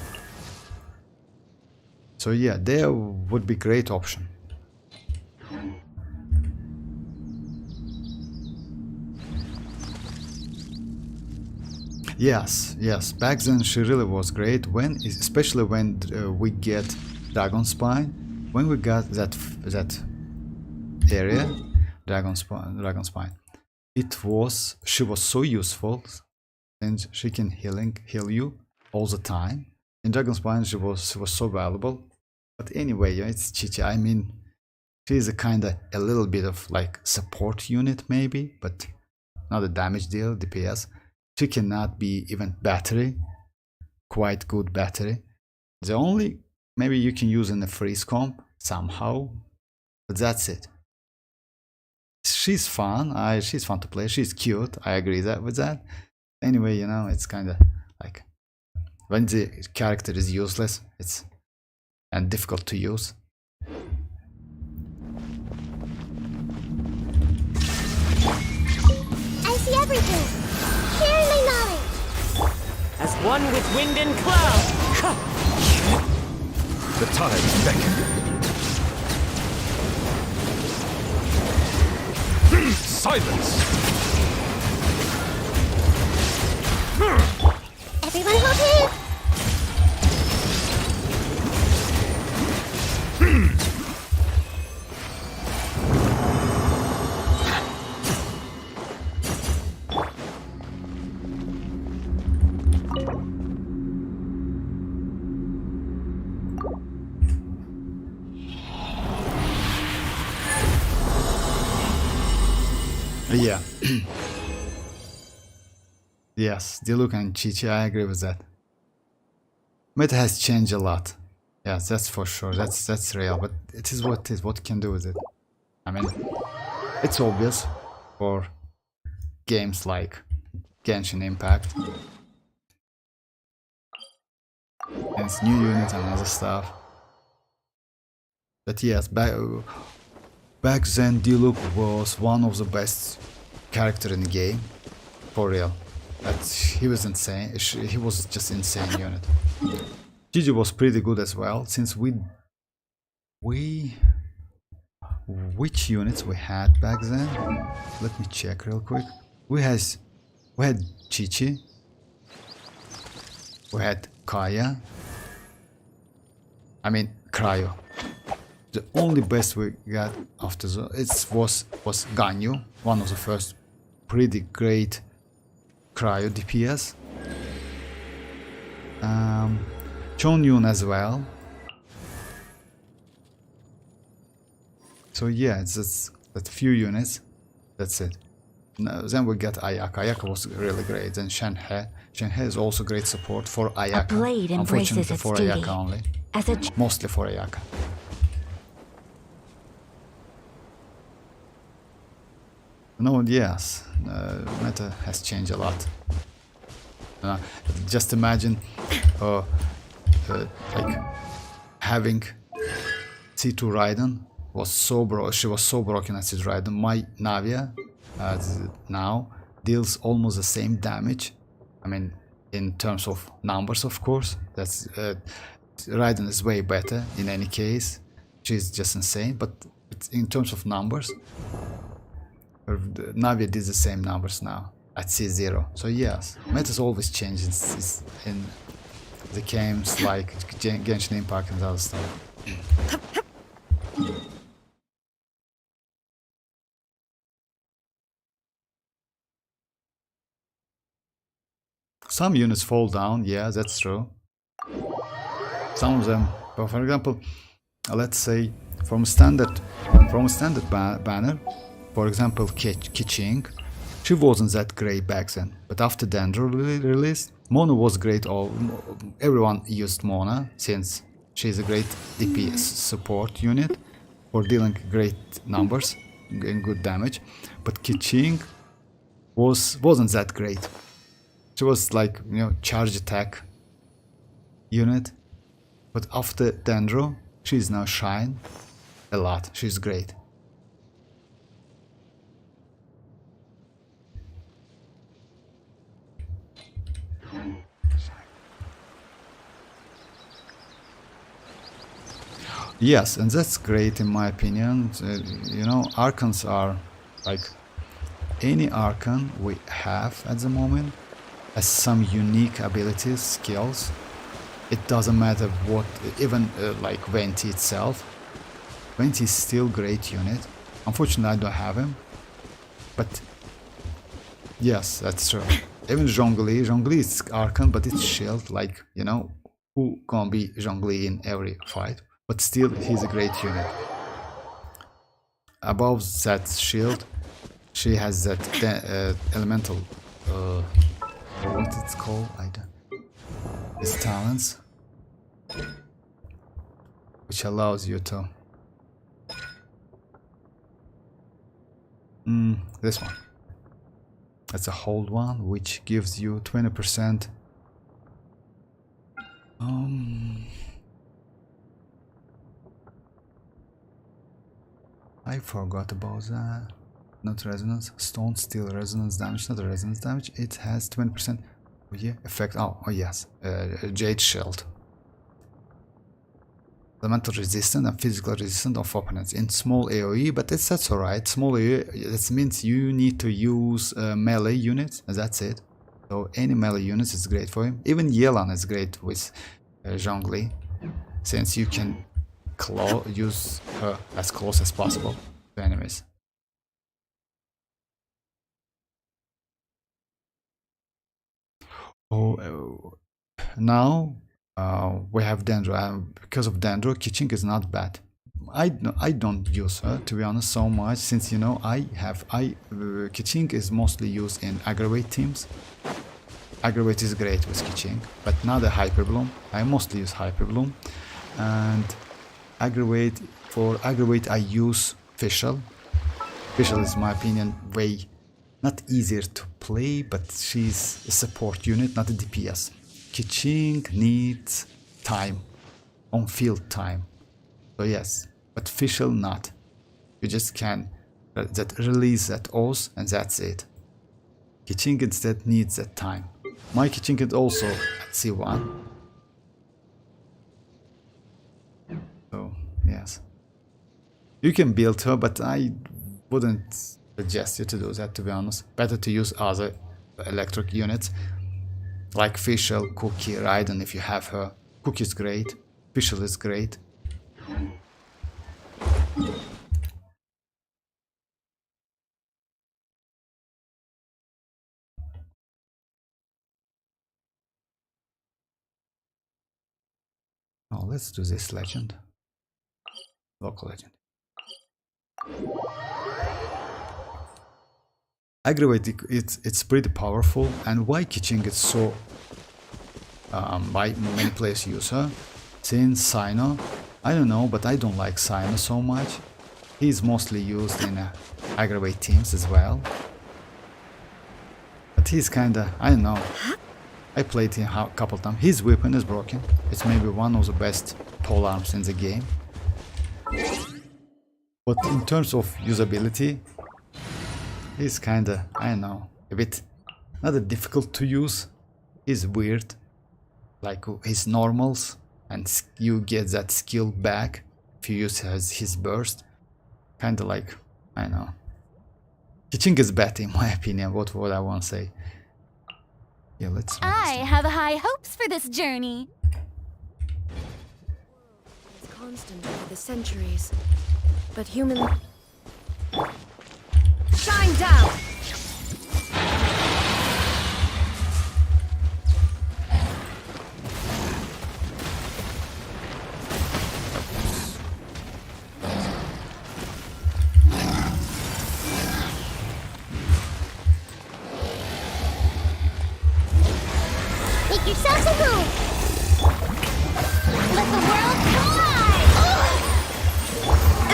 Speaker 2: So yeah, there would be great option. Yes, back then she really was great, especially when we get Dragon Spine. When we got that area, Dragon Spine, she was so useful, and she can heal you all the time. In Dragon Spine she was so valuable. But anyway, yeah, it's Chi-Chi. I mean, she's a little bit of like support unit maybe, but not a damage deal, DPS. She cannot be even battery, quite good battery. The only maybe you can use in a freeze comp somehow, but that's it. She's fun. She's fun to play. She's cute. I agree with that. Anyway, you know, it's kind of like when the character is useless, and difficult to use.
Speaker 8: I see everything. Sharing my knowledge.
Speaker 3: As one with wind and cloud!
Speaker 4: The tides beckon. Silence!
Speaker 8: Everyone hold hands.
Speaker 2: Yeah. Yes, Diluc and Chi-Chi, I agree with that. Meta has changed a lot. Yes, that's for sure. That's real, but it is what it is. What you can do with it? I mean, it's obvious for games like Genshin Impact. And it's new units and other stuff. But yes, back then Diluc was one of the best character in the game, for real. But he was insane. He was just insane unit. Gigi was pretty good as well. Since which units we had back then? Let me check real quick. We had Chi-Chi. We had Kaya. I mean Cryo. The only best we got after was Ganyu, one of the first pretty great Cryo DPS. Chonyun as well. So yeah, it's just that few units. That's it. Now, then we got Ayaka. Ayaka was really great. Then Shenhe. Shenhe is also great support for Ayaka.
Speaker 5: A blade embraces
Speaker 2: Unfortunately
Speaker 5: its
Speaker 2: for
Speaker 5: duty.
Speaker 2: Ayaka only.
Speaker 5: As a
Speaker 2: Mostly for Ayaka. No, yes, meta has changed a lot. Uh, just imagine, uh, like having C2 Raiden was so she was so broken at C2 Raiden. My Navia, as now, deals almost the same damage. I mean, in terms of numbers, of course. That's Raiden is way better in any case. She's just insane, but in terms of numbers, Navia did the same numbers now at C0. So yes, meta's always changing in the games like Genshin Impact and other stuff. Some units fall down, yeah, that's true. Some of them, but for example, let's say from a standard banner, for example, Kiching, she wasn't that great back then, but after Dendro release, Mona was great. Everyone used Mona since she's a great DPS support unit for dealing great numbers and good damage. But Kiching wasn't that great. She was like, you know, charge attack unit. But after Dendro, she's now shine a lot. She's great. Yes, and that's great in my opinion. You know, Archons are like any Archon we have at the moment has some unique abilities, skills. It doesn't matter what, even like Venti itself. Venti is still great unit. Unfortunately, I don't have him. But yes, that's true. Even Zhongli is Archon, but it's shield. Like, you know, who gonna be Zhongli in every fight? But still, he's a great unit. Above that shield, she has that elemental, what it's called? I don't. His talents, which allows you to this one. That's a hold one, which gives you 20%. I forgot about that. Not resonance. Stone steel resonance damage, not resonance damage. It has 20%. Oh yeah, effect. Oh yes. Jade shield. Elemental resistant and physical resistant of opponents in small AoE, but that's alright. Small AoE, that means you need to use melee units, and that's it. So any melee units is great for him. Even Yelan is great with Zhongli, since you can use her as close as possible to enemies. Now we have Dendro. Because of Dendro, Kiching is not bad. I don't use her, to be honest, so much, since, you know, Kiching is mostly used in aggravate teams. Aggravate is great with Kiching, but not a Hyper Bloom. I mostly use Hyper Bloom, and for aggravate I use Fischl. Fischl is, in my opinion, way not easier to play, but she's a support unit, not a DPS. Kiching needs time, on-field time. So yes, but Fischl not. You just can release that Oz and that's it. Kiching instead needs that time. My Kiching is also at C1. So yes. You can build her, but I wouldn't suggest you to do that, to be honest. Better to use other electric units like Fischl, Cookie, Raiden if you have her. Cookie is great, Fischl is great. Oh, let's do this legend. Local legend. Aggravate, it's pretty powerful, and why Kiching is so why many players use her? Since Sino, I don't know, but I don't like Sino so much. He's mostly used in aggravate teams as well. But he's kinda, I don't know. I played him a couple times. His weapon is broken. It's maybe one of the best pole arms in the game. But in terms of usability, he's kinda, I don't know, a bit not that difficult to use. He's weird. Like his normals, and you get that skill back if you use his burst. Kinda like, I don't know. Teaching is bad in my opinion, what I want to say. Yeah, let's...
Speaker 5: I have high hopes for this journey.
Speaker 3: It's constant over the centuries. But human... Shine down!
Speaker 8: Make yourselves at home.
Speaker 5: Let the world collide!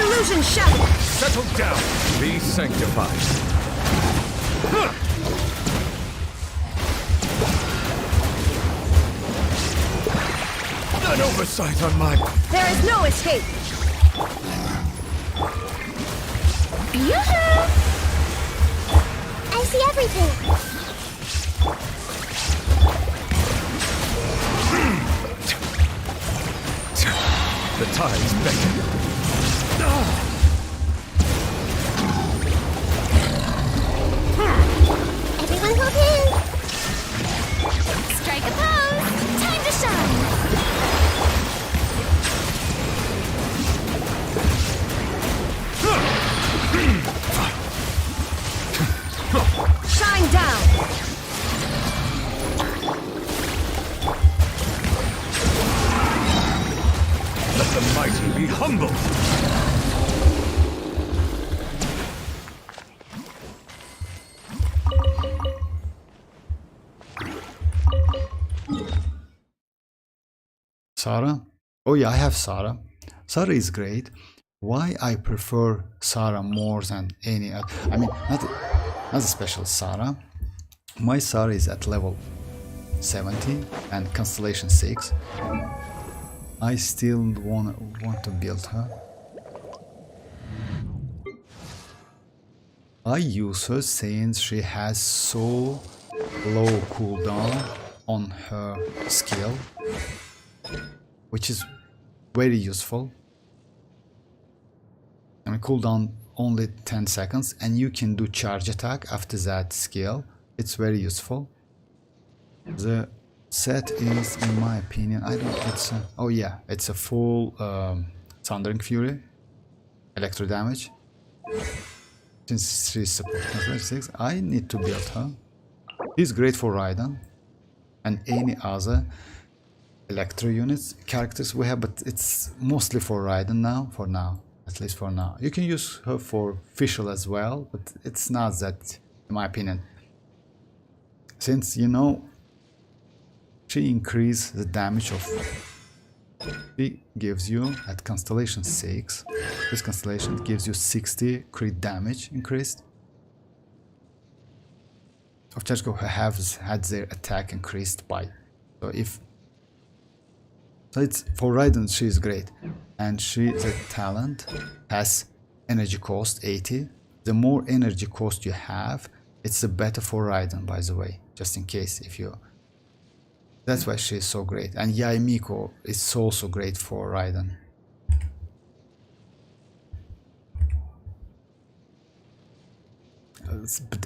Speaker 3: Illusion shattered!
Speaker 4: Settle down. Be sanctified. An oversight on my...
Speaker 3: There is no escape!
Speaker 5: Yoo-hoo!
Speaker 8: I see everything.
Speaker 4: The tides beckon.
Speaker 8: Everyone hold hands.
Speaker 5: Strike a pose! Time to shine!
Speaker 3: Shine down!
Speaker 4: Let the mighty be humbled.
Speaker 2: Sarah? Oh yeah, I have Sarah. Sarah is great. Why I prefer Sarah more than any other? I mean, not a special Sarah. My Sarah is at level 70 and Constellation 6. I still want to build her. I use her since she has so low cooldown on her skill, which is very useful. I mean, cooldown only 10 seconds, and you can do charge attack after that skill. It's very useful. The set is, in my opinion, I don't. It's a, oh yeah, it's a full Thundering Fury, electro damage. Since she's support 6, I need to build her. She's great for Raiden and any other electro units characters we have, but it's mostly for Raiden now. For now, at least for now. You can use her for Fischl as well, but it's not that, in my opinion. Since, you know, she increases the damage of... She gives you, at Constellation 6, this Constellation gives you 60 crit damage increased. Ovchashko has had their attack increased by... So if... So it's, for Raiden she is great. And she, the talent, has energy cost 80. The more energy cost you have, it's the better for Raiden, by the way. Just in case, if you... That's why she is so great. And Yae Miko is also great for Raiden.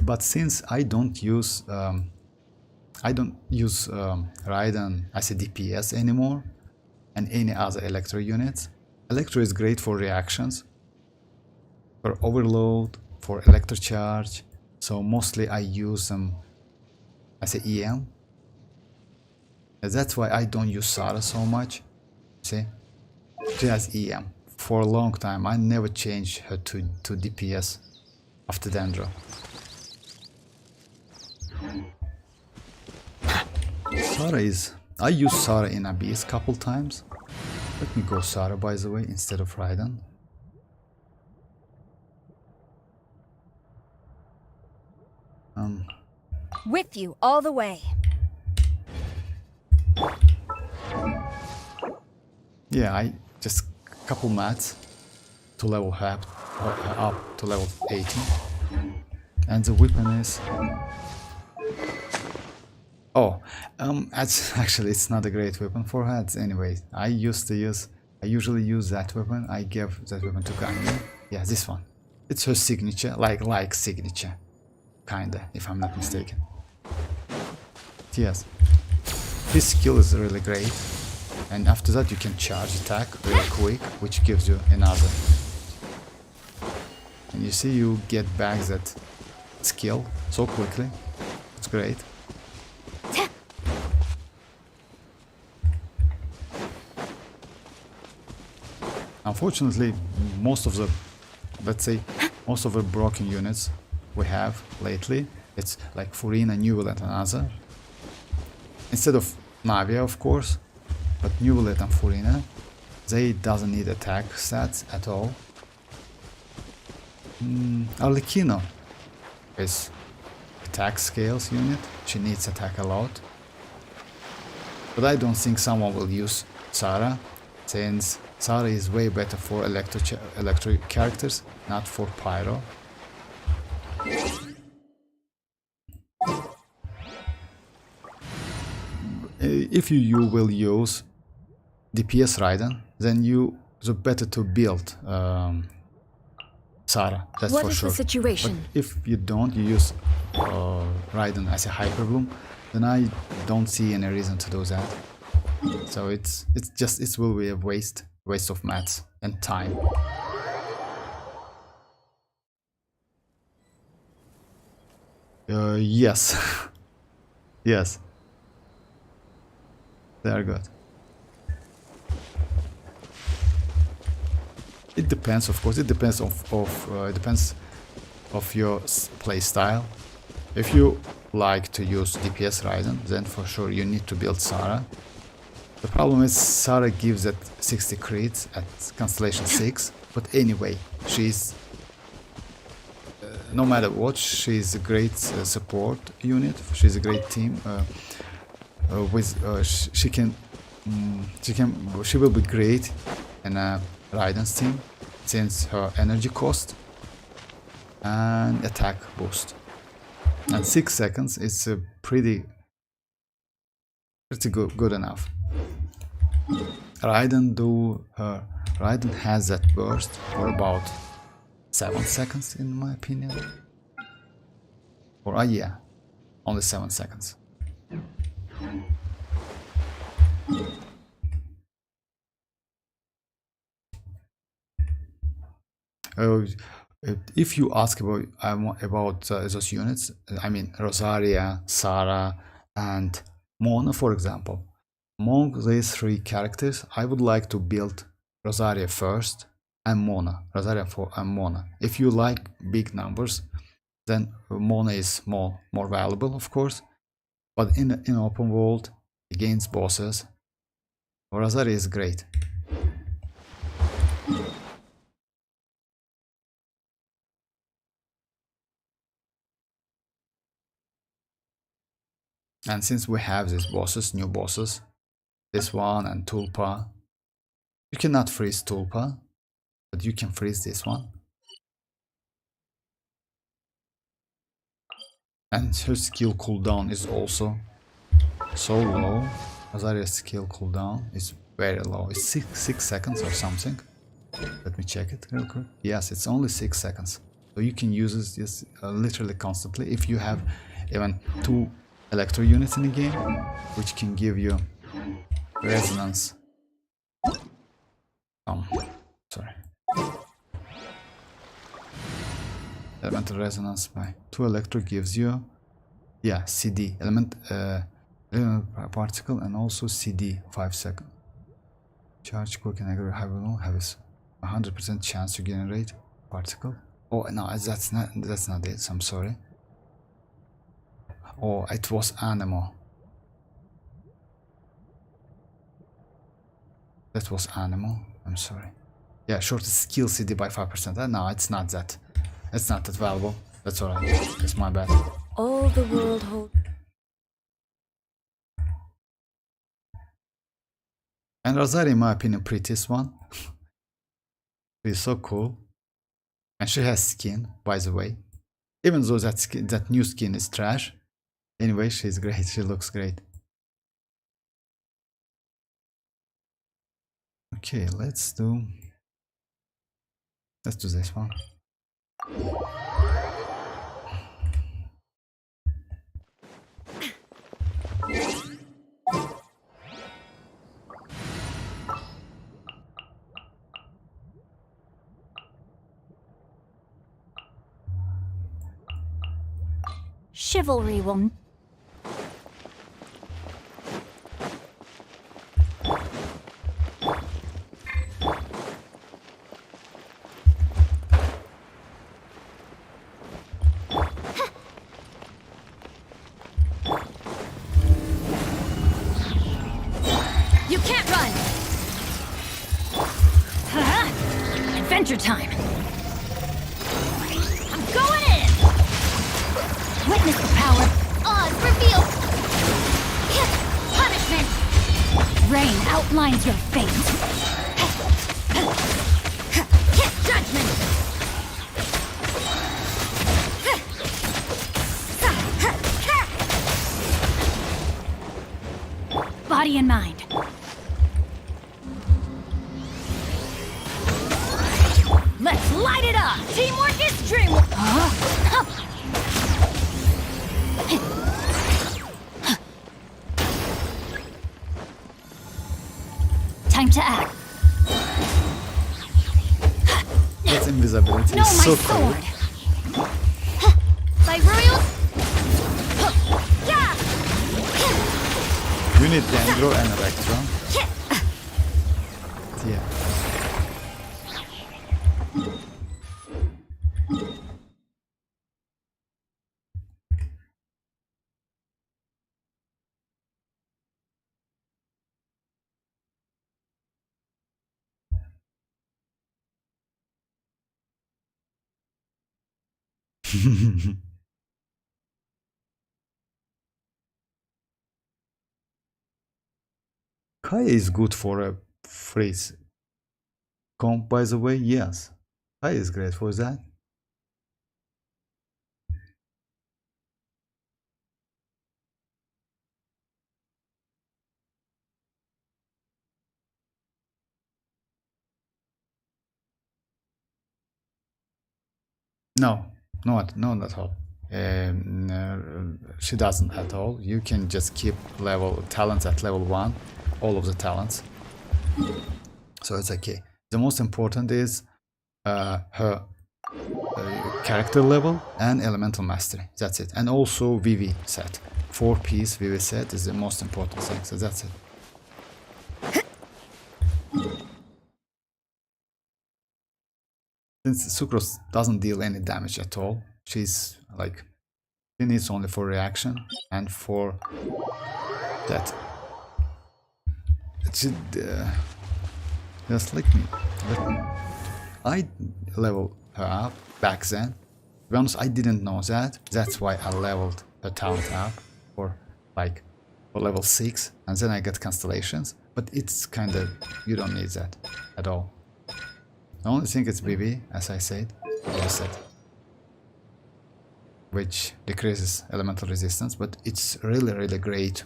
Speaker 2: But since I don't use Raiden as a DPS anymore, and any other Electro units, Electro is great for reactions, for overload, for Electro charge. So mostly I use them as an EM. That's why I don't use Sarah so much. See, she has EM for a long time. I never changed her to DPS after Dendro. Sarah is... I use Sarah in Abyss couple times. Let me go Sarah, by the way, instead of Raiden.
Speaker 3: With you all the way.
Speaker 2: Yeah, I just a couple mats to level up to level 18. And the weapon is... Oh, actually it's not a great weapon for heads anyway. I usually use that weapon. I gave that weapon to Ganyu. Yeah, this one. It's her signature, like signature. Kinda, if I'm not mistaken. Yes. His skill is really great. And after that you can charge attack really quick, which gives you another. And you see you get back that skill so quickly. It's great. Unfortunately, most of the, let's say, most of the broken units we have lately, it's like Furina, Nuvolet and Aza. Instead of Navia, of course, but Nuvolet and Furina, they doesn't need attack stats at all. Arlecchino is attack scales unit. She needs attack a lot. But I don't think someone will use Sarah, since Sarah is way better for electro characters, not for Pyro. If you will use DPS Raiden, then the better to build Sarah, that's
Speaker 3: What
Speaker 2: for
Speaker 3: is
Speaker 2: sure.
Speaker 3: the situation?
Speaker 2: But if you don't, you use Raiden as a Hyper Bloom, then I don't see any reason to do that. So it will be a waste of mats and time. Yes. Yes. They are good. It depends, of course. It depends of your play style. If you like to use DPS Raiden, then for sure you need to build Sarah. The problem is Sarah gives at 60 crits at Constellation 6, but anyway, she's no matter what, she's a great support unit. She's a great team. She will be great in Raiden's team, since her energy cost and attack boost. And 6 seconds is pretty good enough. Raiden has that burst for about 7 seconds in my opinion. Or yeah, only 7 seconds. If you ask about those units, I mean Rosaria, Sarah, and Mona, for example. Among these three characters, I would like to build Rosaria first and Mona. And Mona. If you like big numbers, then Mona is more valuable, of course. But in open world against bosses, Rosaria is great. And since we have these bosses, new bosses, this one and Tulpa, you cannot freeze Tulpa, but you can freeze this one. And her skill cooldown is also so low. Rosaria's skill cooldown is very low. It's 6 seconds or something. Let me check it real quick. Yes, it's only 6 seconds. So you can use this literally constantly if you have even 2 electro units in the game, which can give you resonance. Sorry. Elemental resonance by 2 electro gives you, yeah, CD element particle and also CD 5 seconds. Charge quick and aggregate have a 100% chance to generate particle. Oh no, that's not it. I'm sorry. Oh, it was Anemo. That was Anemo. I'm sorry. Yeah, shortest skill CD by 5%. No, it's not that. It's not that valuable. That's alright. It's my bad.
Speaker 3: All the world holds.
Speaker 2: And Rosario, in my opinion, prettiest one. She's so cool. And she has skin, by the way. Even though that new skin is trash. Anyway, she's great. She looks great. Okay, let's do this one.
Speaker 5: Chivalry will...
Speaker 1: You can't run!
Speaker 5: Adventure time!
Speaker 1: I'm going in!
Speaker 5: Witness the power!
Speaker 8: Oz, reveal!
Speaker 1: Punishment!
Speaker 5: Rain outlines your fate!
Speaker 1: Judgment!
Speaker 5: Body and mind.
Speaker 1: Let's light it up! Teamwork is dream.
Speaker 5: Time to act.
Speaker 2: That invisibility
Speaker 5: Know
Speaker 2: is
Speaker 5: my
Speaker 2: so cool.
Speaker 5: sword.
Speaker 1: By royals? Yeah!
Speaker 2: You need Dendro and Electron. Yeah. Kai is good for a freeze comp, by the way. Yes, Kai is great for that. No, not at all. She doesn't at all. You can just keep talents at level 1, all of the talents. So it's okay. The most important is her character level and elemental mastery. That's it. And also VV set. 4-piece VV set is the most important thing. So that's it. Since Sucrose doesn't deal any damage at all, she's like, she needs only for reaction and for that. Just let me. I leveled her up back then. To be honest, I didn't know that. That's why I leveled her talent up for level 6, and then I get constellations. But it's kind of, you don't need that at all. The only thing is BB, as I said, which decreases elemental resistance, but it's really great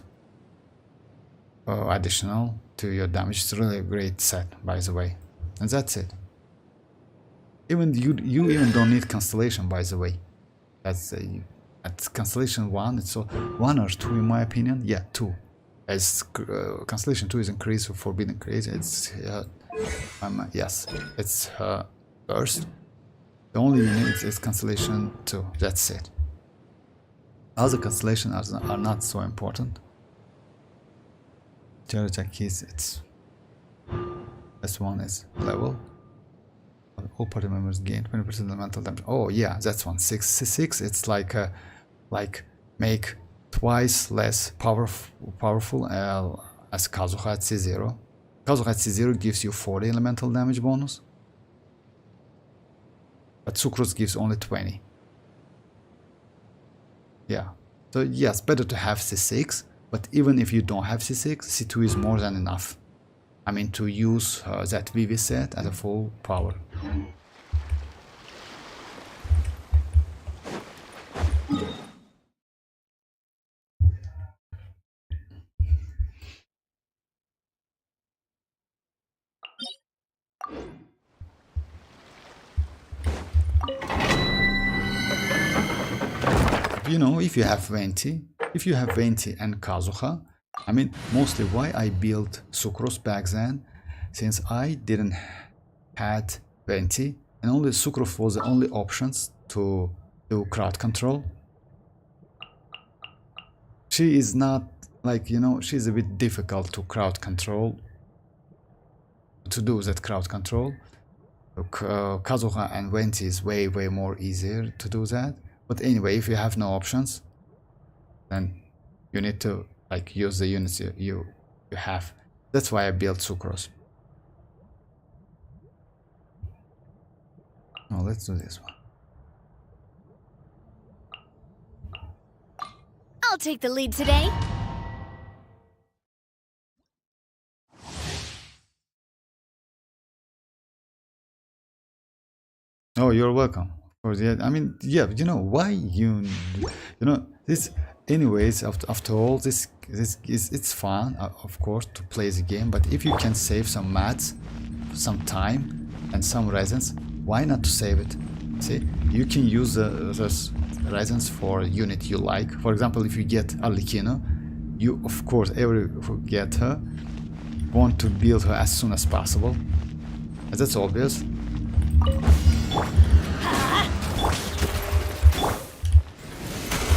Speaker 2: additional to your damage. It's really a great set, by the way, and that's it. Even you even don't need constellation, by the way. That's at constellation 1, it's 1 or 2 in my opinion. Yeah, 2. As constellation 2 is increased for forbidden craze. It's yes, it's her first. The only you need is constellation 2. That's it. Other constellations are not so important. Cherry attack keys, it's S1 is level. All party members gain 20% elemental damage. Oh yeah, that's one. 6. It's like make twice less powerful as Kazuha at C0. Kazuha at C0 gives you 40 elemental damage bonus, but Sucrose gives only 20. Yeah. So yes, better to have C6, but even if you don't have C6, C2 is more than enough. I mean, to use that VV set at a full power. You know, if you have Venti and Kazuha, I mean, mostly why I built Sucrose back then, since I didn't had Venti, and only Sucrose was the only options to do crowd control. She is not, like, you know, she's a bit difficult to crowd control, to do that crowd control. Kazuha and Venti is way more easier to do that. But anyway, if you have no options, then you need to like use the units you have. That's why I built Sucrose. Oh, let's do this one.
Speaker 5: I'll take the lead today.
Speaker 2: Oh, you're welcome. Of course, yeah. I mean, yeah. You know why you know this. Anyways, after all, this is it's fun, of course, to play the game. But if you can save some mats, some time, and some resins, why not to save it? See, you can use those resins for a unit you like. For example, if you get Arlecchino, you of course who get her want to build her as soon as possible. And that's obvious.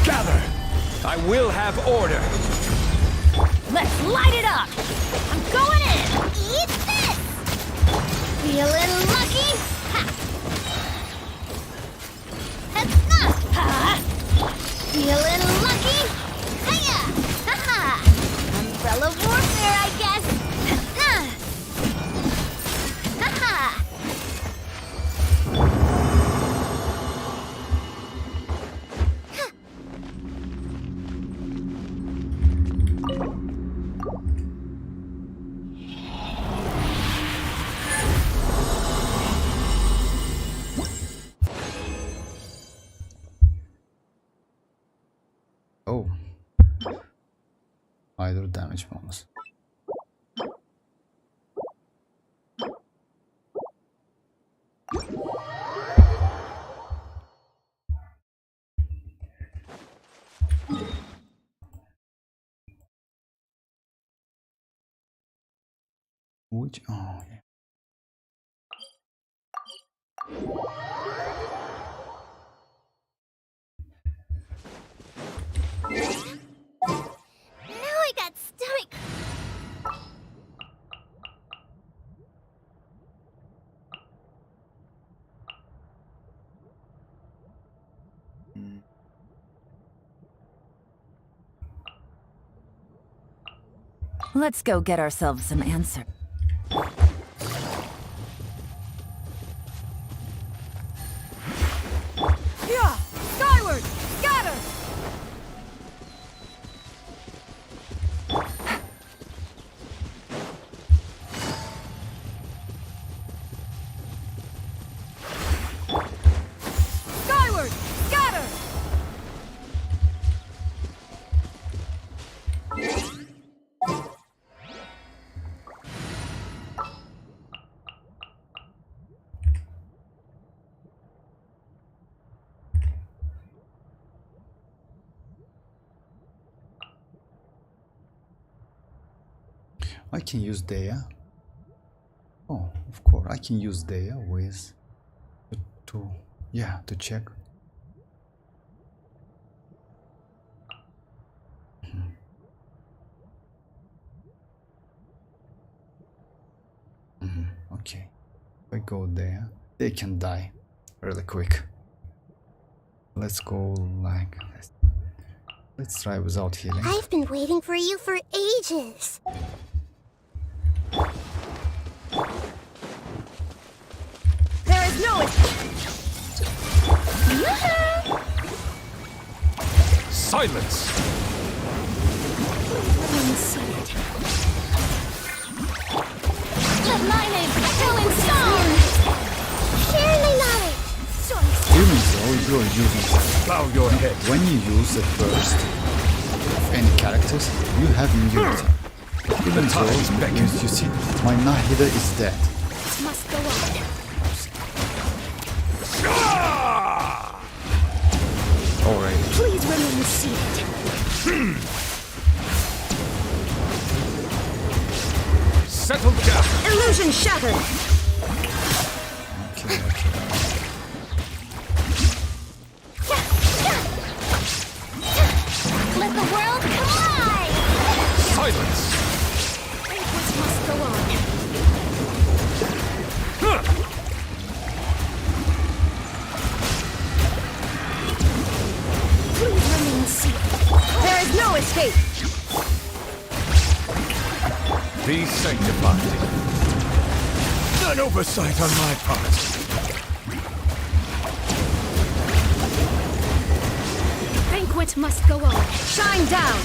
Speaker 4: Gather! I will have order!
Speaker 5: Let's light it up! I'm going in!
Speaker 8: Eat this! Feeling lucky? Ha! Ha! Feeling lucky? Hiya! Ha-ha! Umbrella warfare, I guess! Ha-ha!
Speaker 2: Oh, either damage bonus. Which? Oh, yeah.
Speaker 8: Now I got stomach.
Speaker 6: Let's go get ourselves some answer.
Speaker 5: Yeah! Skyward! Scatter! Skyward! Scatter!
Speaker 2: I can use Dea. Oh, of course, I can use Dea with to check. Okay, if I go there, they can die really quick. Let's go like this. Let's try without healing.
Speaker 8: I've been waiting for you for ages.
Speaker 5: There is no
Speaker 4: Silence!
Speaker 8: Let my name echo in song! Share my knowledge!
Speaker 2: Even though you're using that,
Speaker 4: Bow your head.
Speaker 2: when you use the first of any characters, you have immunity. Even
Speaker 4: time is
Speaker 2: though
Speaker 4: beckoning.
Speaker 2: you see, my Nahida is dead.
Speaker 8: Must go on.
Speaker 2: Already.
Speaker 8: Please remain seated.
Speaker 4: Settle down.
Speaker 3: Illusion shattered.
Speaker 2: Okay, okay.
Speaker 8: Let the world collide!
Speaker 4: Silence!
Speaker 8: Banquets must go on. Please remain seated.
Speaker 3: There is no escape.
Speaker 4: Be sanctified. An oversight on my part.
Speaker 8: Banquet must go on.
Speaker 3: Shine down.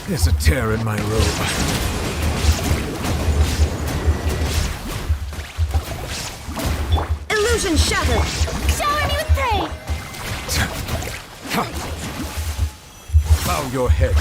Speaker 4: There's a tear in my robe.
Speaker 3: Illusion shattered.
Speaker 8: Shower me with praise!
Speaker 4: Bow your head.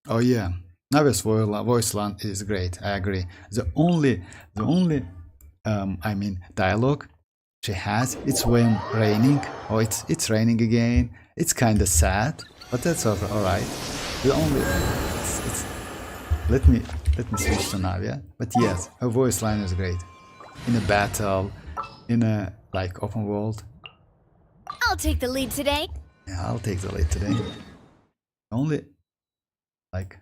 Speaker 2: Oh yeah, Navi's voice line is great. I agree. The only I mean dialogue she has, it's when raining. Oh, it's raining again. It's kind of sad, but that's all right. The only it's let me switch to Navia. But yes, her voice line is great. In a battle, in a like open world.
Speaker 8: I'll take the lead today.
Speaker 2: Yeah, I'll take the lead today. Only like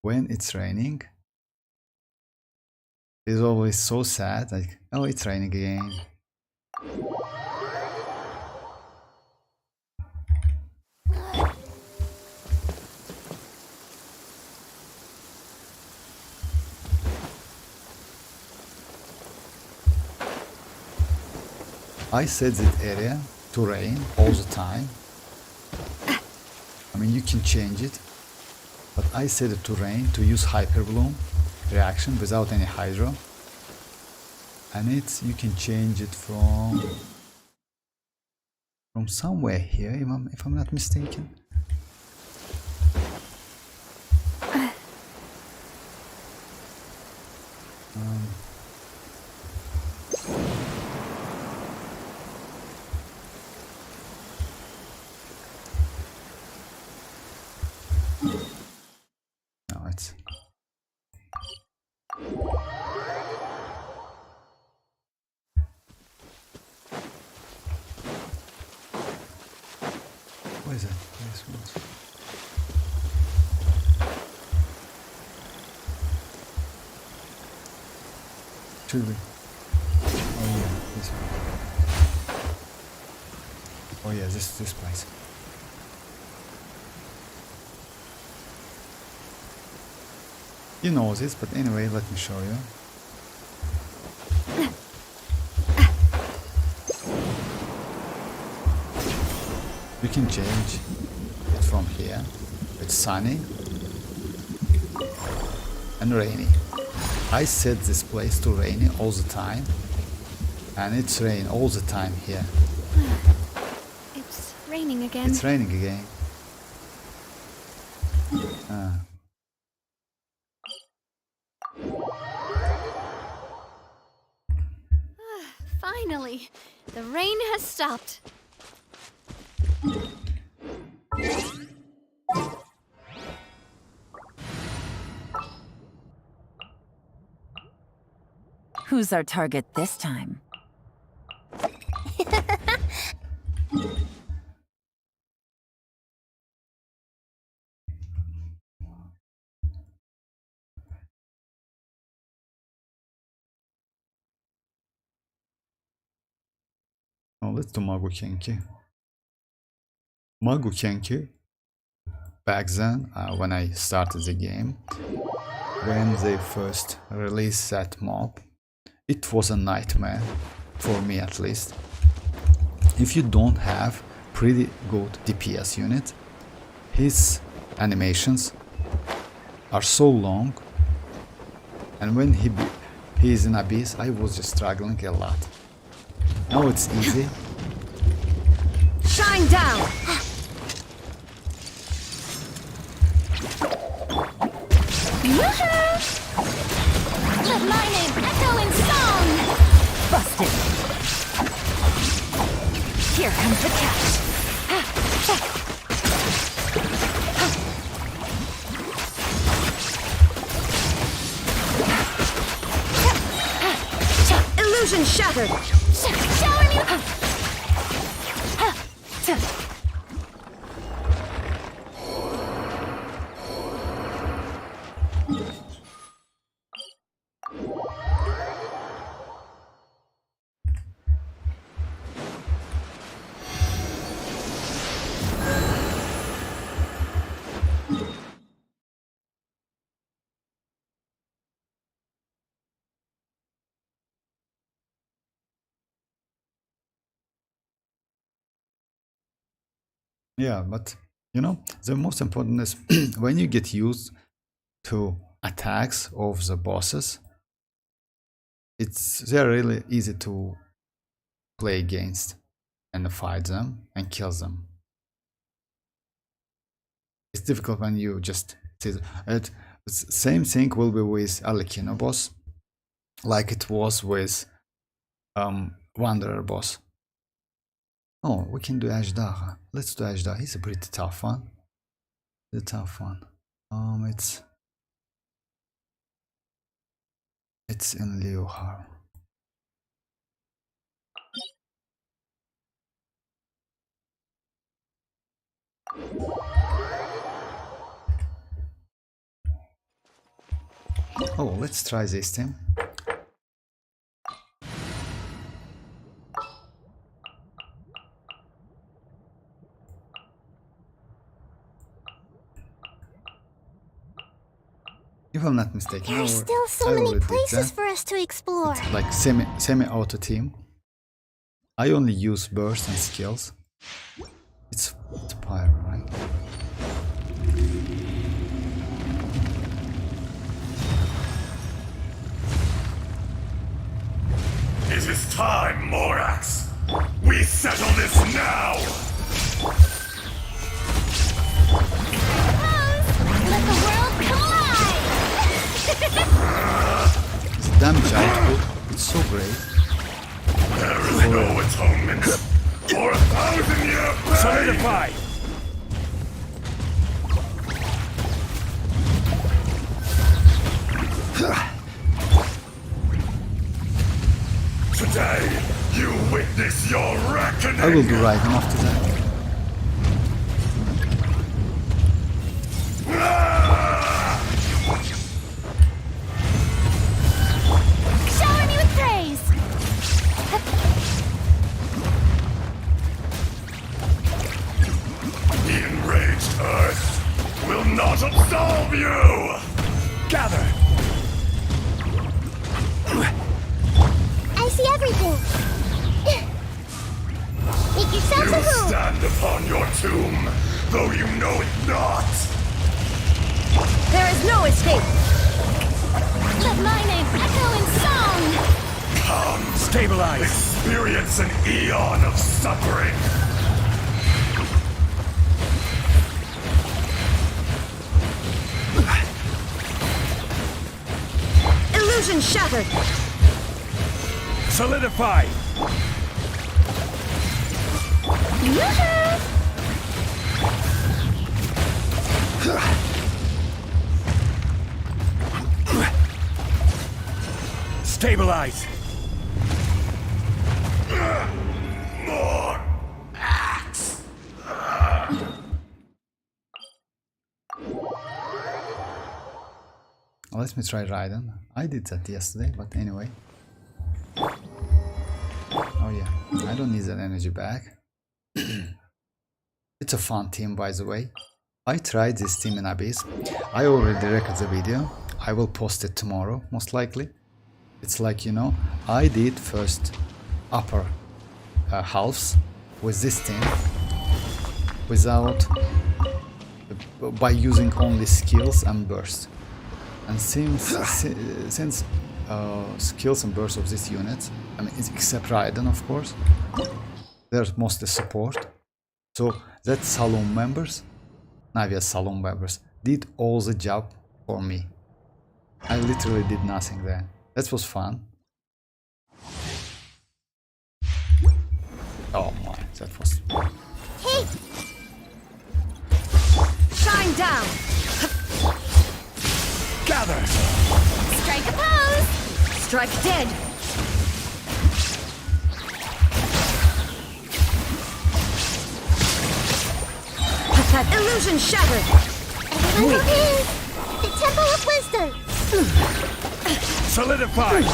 Speaker 2: when it's raining, it's always so sad. Like, oh, it's raining again. I set that area to rain all the time. I mean, you can change it, but I set it to rain to use Hyper Bloom reaction without any hydro. And you can change it from somewhere here, if I'm not mistaken. No, it's what is it? This was should be. Oh yeah, this one. Oh yeah, this place. You know this, but anyway, let me show you. You can change it from here. It's sunny and rainy. I set this place to rainy all the time, and it's rain all the time here.
Speaker 8: It's raining again.
Speaker 2: It's raining again.
Speaker 8: Finally, the rain has stopped.
Speaker 6: Who's our target this time?
Speaker 2: Now let's do Magu Kenki. Magu Kenki, back then, when I started the game, when they first released that mob, it was a nightmare, for me at least. If you don't have pretty good DPS unit, his animations are so long, and when he is in Abyss, I was just struggling a lot. Now it's easy.
Speaker 3: Shine down!
Speaker 8: Let my name echo in song!
Speaker 5: Busted. Here comes the catch.
Speaker 3: Illusion shattered!
Speaker 8: Shower me!
Speaker 2: Yeah, but you know, the most important is when you get used to attacks of the bosses, they're really easy to play against and fight them and kill them. It's difficult when you just see it. Same thing will be with Arlecchino boss, like it was with Wanderer boss. Oh, we can do Ashdaha. Let's do Ashdaha. He's a pretty tough one. The tough one. It's in Leohar. Oh, let's try this team. If I'm not mistaken,
Speaker 8: There's still so
Speaker 2: I
Speaker 8: many
Speaker 2: already did
Speaker 8: places
Speaker 2: that.
Speaker 8: for us to explore.
Speaker 2: It's like semi-auto team. I only use burst and skills. It's pyro, right?
Speaker 7: It is time, Morax. We settle this now.
Speaker 8: Let the world collide!
Speaker 2: The damage output, it's so great.
Speaker 7: There is no atonement for 1,000-year pain.
Speaker 4: Solidify!
Speaker 7: Today, you witness your reckoning.
Speaker 2: I will do Raiden after that.
Speaker 8: Shower me with praise!
Speaker 7: The enraged earth will not absolve you.
Speaker 4: Gather!
Speaker 8: I see everything! Make yourselves
Speaker 7: You
Speaker 8: a home!
Speaker 7: stand upon your tomb, though you know it not.
Speaker 3: There is no escape!
Speaker 8: Let my name echo in song!
Speaker 7: Come,
Speaker 4: Stabilize!
Speaker 7: experience an eon of suffering.
Speaker 3: Illusion shattered!
Speaker 4: Solidify! Stabilize!
Speaker 7: More axe.
Speaker 2: Let me try Raiden. I did that yesterday, but anyway. Oh yeah, I don't need that energy back. It's a fun team, by the way. I tried this team in Abyss. I already recorded the video. I will post it tomorrow, most likely. It's like, you know, I did first upper halves with this team without by using only skills and burst. And since skills and burst of these units, I mean, except Raiden, of course, they're mostly support. So that Saloon members, Navia's Saloon members, did all the job for me. I literally did nothing there. That was fun. Oh my, that was...
Speaker 8: Hey!
Speaker 3: Shine down!
Speaker 7: Gather!
Speaker 8: Strike a pose!
Speaker 3: Strike dead! Illusion shattered!
Speaker 8: Everyone go in! The Temple of Wisdom!
Speaker 7: Solidify!
Speaker 8: Let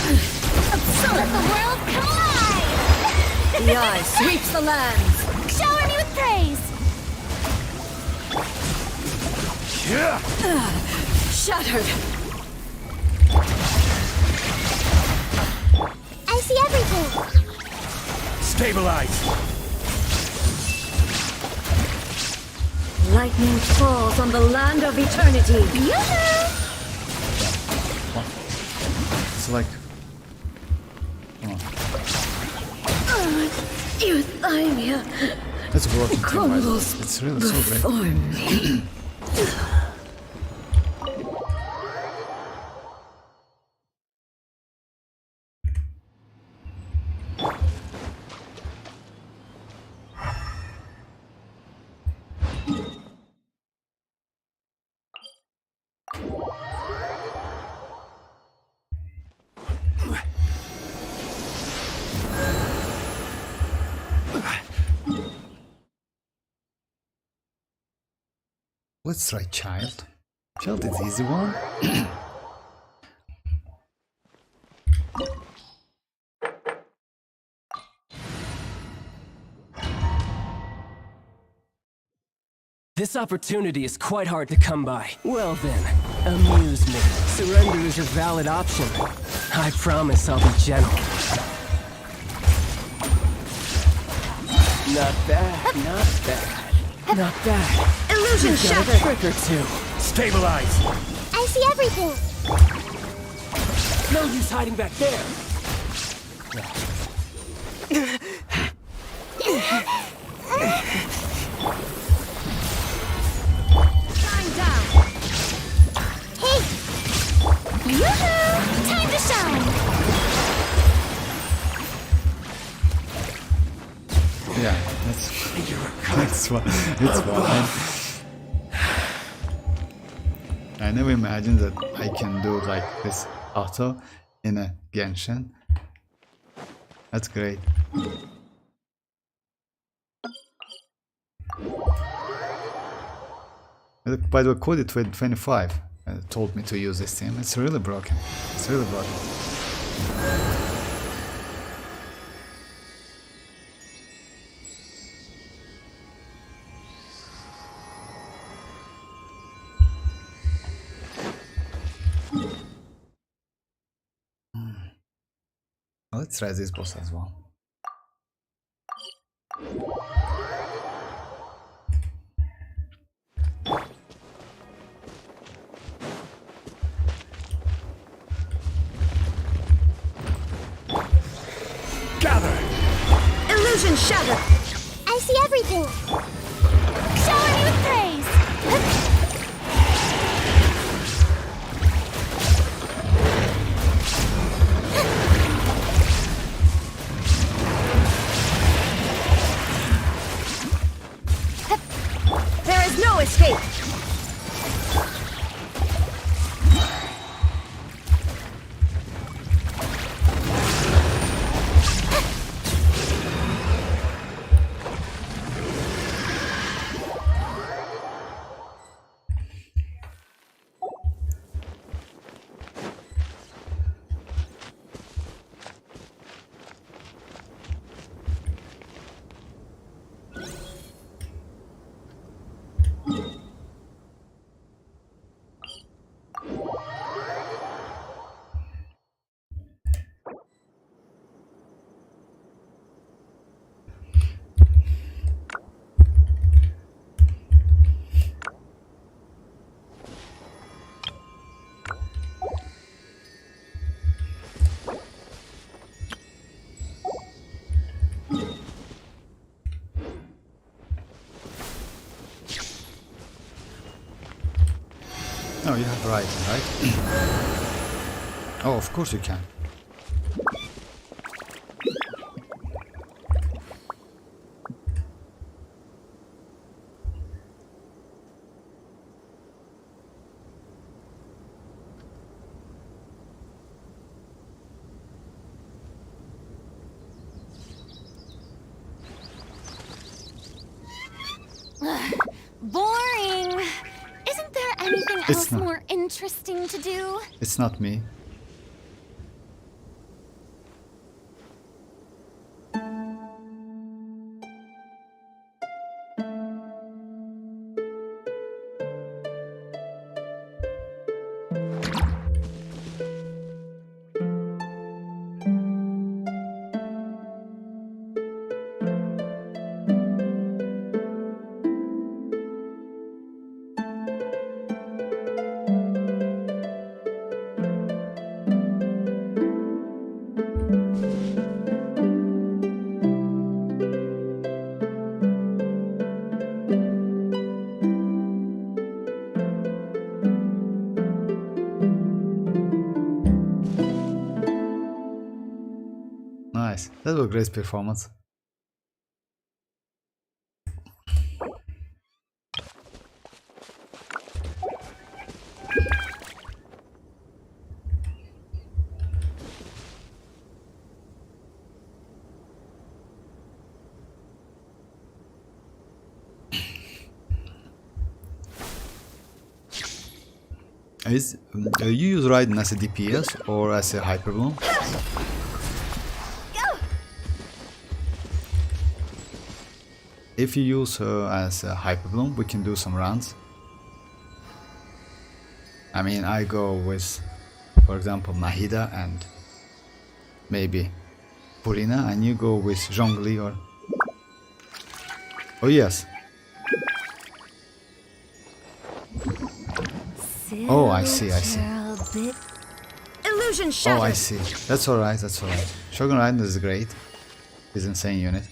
Speaker 8: the world collide!
Speaker 3: The eye sweeps the lands!
Speaker 8: Shower me with praise!
Speaker 7: Yeah!
Speaker 3: Shattered!
Speaker 8: I see everything!
Speaker 7: Stabilize!
Speaker 3: Lightning falls on the land of eternity!
Speaker 8: Yoo-hoo!
Speaker 2: It's like...
Speaker 3: Euthymia
Speaker 2: That's a broken team, by the way.
Speaker 3: crumbles
Speaker 2: It's really so great.
Speaker 3: before me.
Speaker 2: Let's try Child. Child is easy one.
Speaker 9: This opportunity is quite hard to come by. Well then, amuse me. Surrender is a valid option. I promise I'll be gentle. Not bad, not bad. Not bad.
Speaker 3: Illusion
Speaker 9: Got a
Speaker 3: shattered!
Speaker 9: trick or two.
Speaker 7: Stabilize!
Speaker 8: I see everything!
Speaker 9: No use hiding back there.
Speaker 3: Shine down!
Speaker 8: Hey! Yoo-hoo! Time to shine!
Speaker 2: Yeah, that's fun. It's fun. I never imagined that I can do like this auto in a Genshin. That's great. By the way, Cody25 told me to use this team. It's really broken. It's really broken. Let's try this boss as well.
Speaker 7: Gather!
Speaker 3: Illusion shattered!
Speaker 8: I see everything! Shower me with praise!
Speaker 3: There is no escape!
Speaker 2: Oh, you have right, right? Oh, of course you can.
Speaker 8: Boring. Isn't there anything
Speaker 2: It's
Speaker 8: else
Speaker 2: not.
Speaker 8: more interesting to do?
Speaker 2: It's not me. Nice. That was a great performance. Is you use Raiden as a DPS or as a Hyperbloom? If you use her as a Hyperbloom, we can do some runs. I mean, I go with, for example, Nahida and maybe Purina, and you go with Zhongli or... Oh yes. Oh, I see, I see.
Speaker 3: Illusion shattered.
Speaker 2: Oh, I see. That's alright, that's alright. Shogun Raiden is great. He's an insane unit.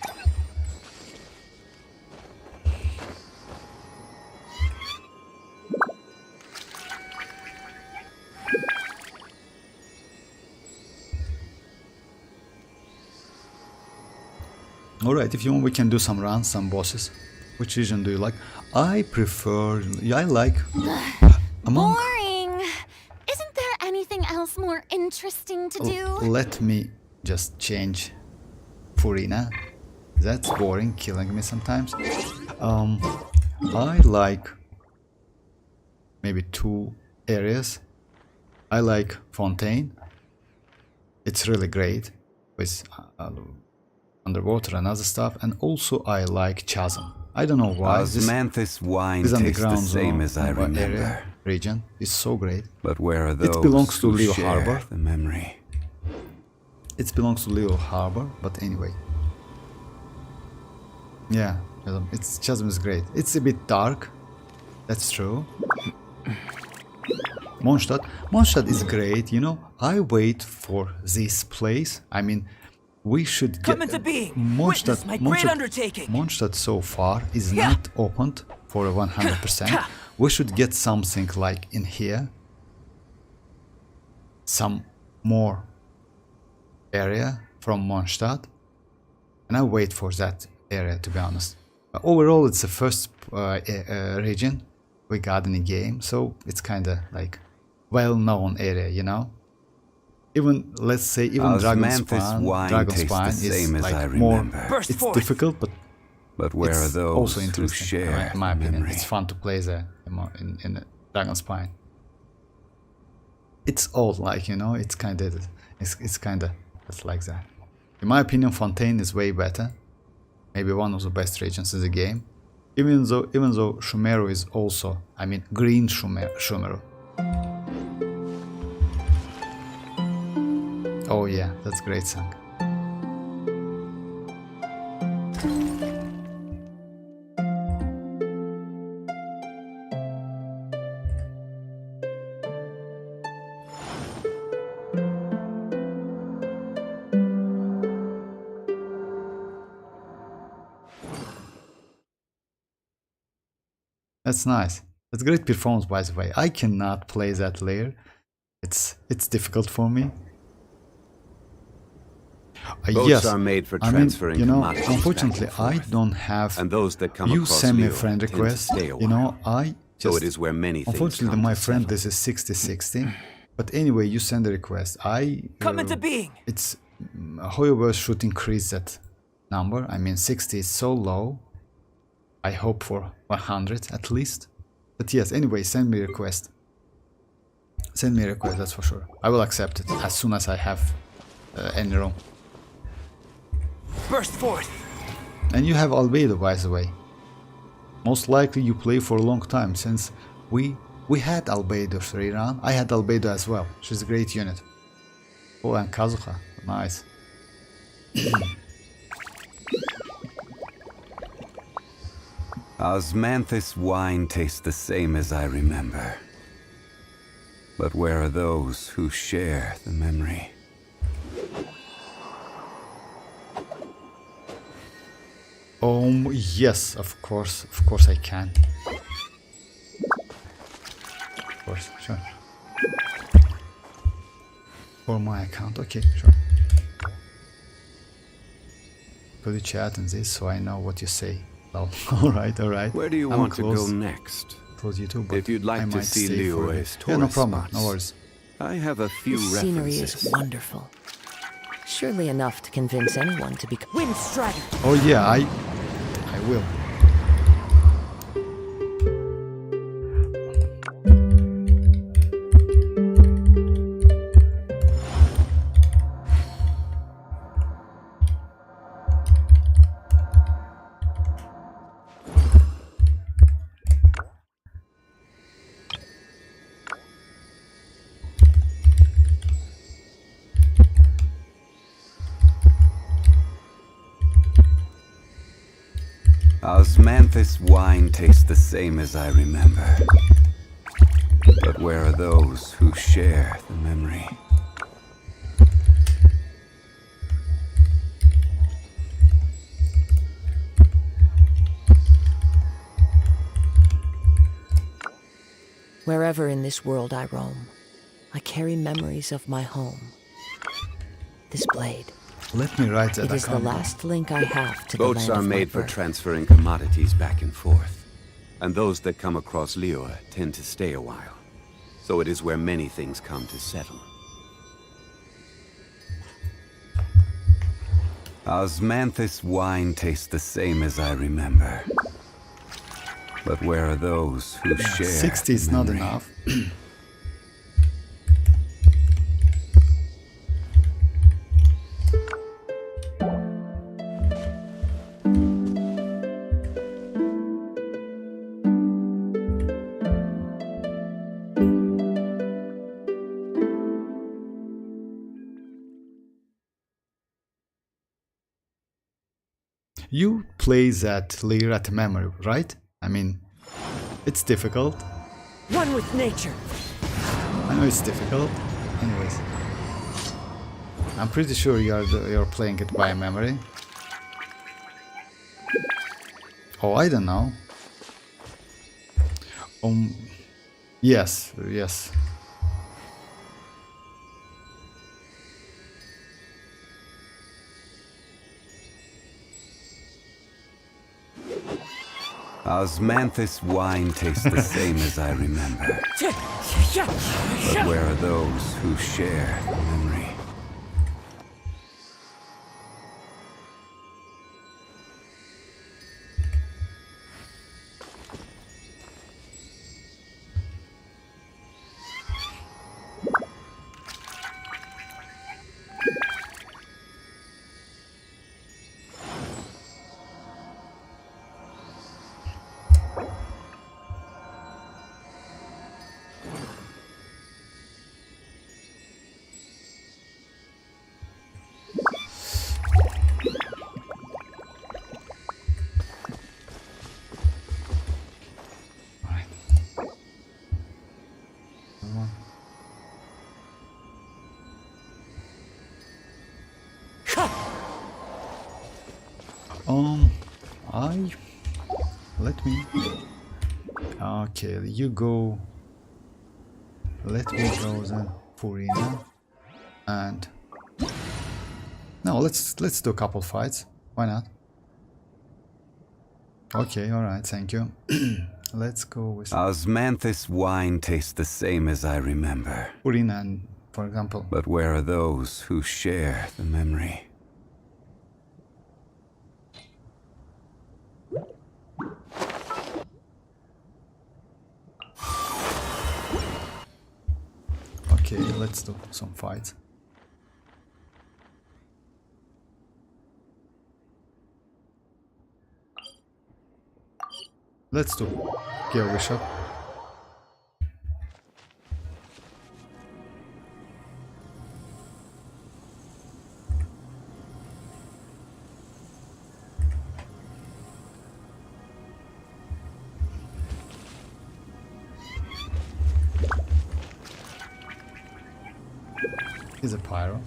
Speaker 2: Alright, if you want we can do some runs, some bosses. Which region do you like? I prefer... Yeah, I like... Among...
Speaker 8: Boring. Isn't there anything else more interesting to do?
Speaker 2: Let me just change Furina. That's boring, killing me sometimes. I like maybe two areas. I like Fontaine. It's really great with underwater and other stuff, and also I like Chasm. I don't know why.
Speaker 10: Osmanthus wine
Speaker 2: This
Speaker 10: tastes the
Speaker 2: underground
Speaker 10: same as I remember.
Speaker 2: area, region is so great.
Speaker 10: But where are those
Speaker 2: belongs to
Speaker 10: who
Speaker 2: Leo
Speaker 10: share
Speaker 2: Harbor.
Speaker 10: the memory?
Speaker 2: It belongs to Leo Harbor, but anyway. Yeah, Chasm is great. It's a bit dark, that's true. Mondstadt is great, you know. I wait for this place. I mean, we should get...
Speaker 11: Come into being! Witness my great undertaking!
Speaker 2: Mondstadt so far is not opened for 100%. We should get something like in here. Some more area from Mondstadt. And I wait for that area, to be honest. Overall, it's the first region we got in the game, so it's kind of like well-known area, you know. Even let's say even Dragon Spine is like more. It's difficult, but
Speaker 10: where are
Speaker 2: it's
Speaker 10: those
Speaker 2: also
Speaker 10: who
Speaker 2: interesting.
Speaker 10: share
Speaker 2: In my opinion,
Speaker 10: memory?
Speaker 2: it's fun to play there in the Dragon Spine. It's old, like, you know. It's kind of it's like that. In my opinion, Fontaine is way better. Maybe one of the best regions in the game. Even though Shumero is also, I mean, green Shumero. Oh yeah, that's a great song. That's nice. That's great performance, by the way. I cannot play that layer. It's difficult for me.
Speaker 10: Boats
Speaker 2: Yes,
Speaker 10: are made for
Speaker 2: I mean,
Speaker 10: transferring
Speaker 2: you know,
Speaker 10: commodities
Speaker 2: unfortunately,
Speaker 10: back and
Speaker 2: I
Speaker 10: forth.
Speaker 2: don't have.
Speaker 10: And those that come
Speaker 2: You
Speaker 10: across
Speaker 2: send me a
Speaker 10: Leo
Speaker 2: friend
Speaker 10: tend to
Speaker 2: request.
Speaker 10: stay a
Speaker 2: You know,
Speaker 10: while.
Speaker 2: I just.
Speaker 10: So it is where many things
Speaker 2: Unfortunately,
Speaker 10: come
Speaker 2: my
Speaker 10: to
Speaker 2: friend,
Speaker 10: settle.
Speaker 2: this is 60/60. But anyway, you send a request.
Speaker 11: Come into being.
Speaker 2: It's Hoyoverse should increase that number. I mean, 60 is so low. I hope for 100 at least. But yes, anyway, send me a request. Send me a request, that's for sure. I will accept it as soon as I have any room.
Speaker 11: Burst forth.
Speaker 2: And you have Albedo, by the way. Most likely you play for a long time, since we had Albedo 3 round. I had Albedo as well. She's a great unit. Oh, and Kazuha. Nice.
Speaker 10: Osmanthus wine tastes the same as I remember. But where are those who share the memory?
Speaker 2: Yes, of course I can. Of course, sure. For my account, okay, sure. Could you chat in this so I know what you say? Well, alright.
Speaker 10: Where do you
Speaker 2: I'm
Speaker 10: want
Speaker 2: close.
Speaker 10: to go next?
Speaker 2: Close YouTube, but
Speaker 10: If you'd like
Speaker 2: I
Speaker 10: to
Speaker 2: might
Speaker 10: see
Speaker 2: stay for a bit.
Speaker 10: Liyue's
Speaker 2: Yeah, no
Speaker 10: tourist
Speaker 2: problem,
Speaker 10: spots,
Speaker 2: no worries.
Speaker 10: I have a few
Speaker 6: The scenery
Speaker 10: references.
Speaker 6: is wonderful. Surely enough to convince anyone to become.
Speaker 11: Wind strider.
Speaker 2: Oh yeah, I will.
Speaker 10: Osmanthus wine tastes the same as I remember. But where are those who share the memory?
Speaker 6: Wherever in this world I roam, I carry memories of my home. This blade.
Speaker 2: Let me write that
Speaker 6: It is the
Speaker 2: account.
Speaker 6: last link I have to
Speaker 10: Boats
Speaker 6: the land
Speaker 10: are
Speaker 6: of my
Speaker 10: made for
Speaker 6: birth.
Speaker 10: transferring commodities back and forth. And those that come across Liyue tend to stay a while. So it is where many things come to settle. Osmanthus wine tastes the same as I remember. But where are those who share
Speaker 2: 60 is not
Speaker 10: memory?
Speaker 2: enough. You play that layer at memory, right? I mean, it's difficult.
Speaker 11: One with nature.
Speaker 2: I know it's difficult. Anyways, I'm pretty sure you're playing it by memory. Oh, I don't know. Yes.
Speaker 10: Osmanthus wine tastes the same as I remember. But where are those who share the memory?
Speaker 2: Okay, you go. Let me go then, Furina. And no, let's do a couple fights. Why not? Okay, all right, thank you. Let's go with
Speaker 10: Osmanthus wine tastes the same as I remember.
Speaker 2: Furina, and, for example.
Speaker 10: But where are those who share the memory?
Speaker 2: Okay, let's do some fights. Let's do Gear Bishop. He's a pyro.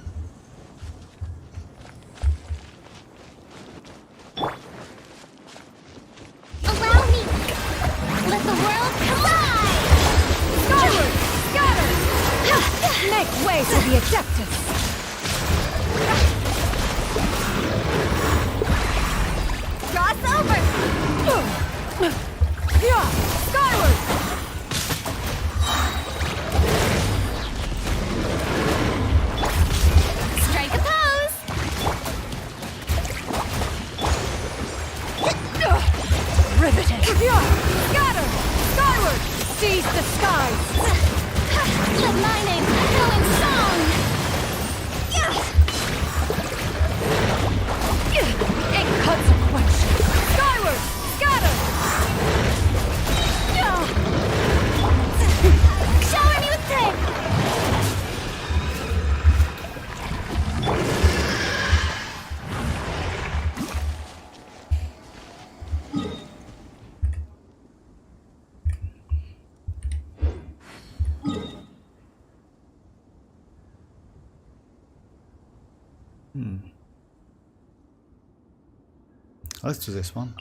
Speaker 8: Allow me! Let the world collide!
Speaker 1: Skyward! Scatter! Make way for the Adeptus!
Speaker 8: Cross over!
Speaker 1: Yeah! Skyward!
Speaker 8: Strike a pose!
Speaker 1: Riveted! Yeah! Scatter! Skyward! Seize the skies!
Speaker 8: Let my name echo in song!
Speaker 1: Inconsequential! Skyward! Scatter!
Speaker 8: Shower me with praise!
Speaker 2: Let's do this one.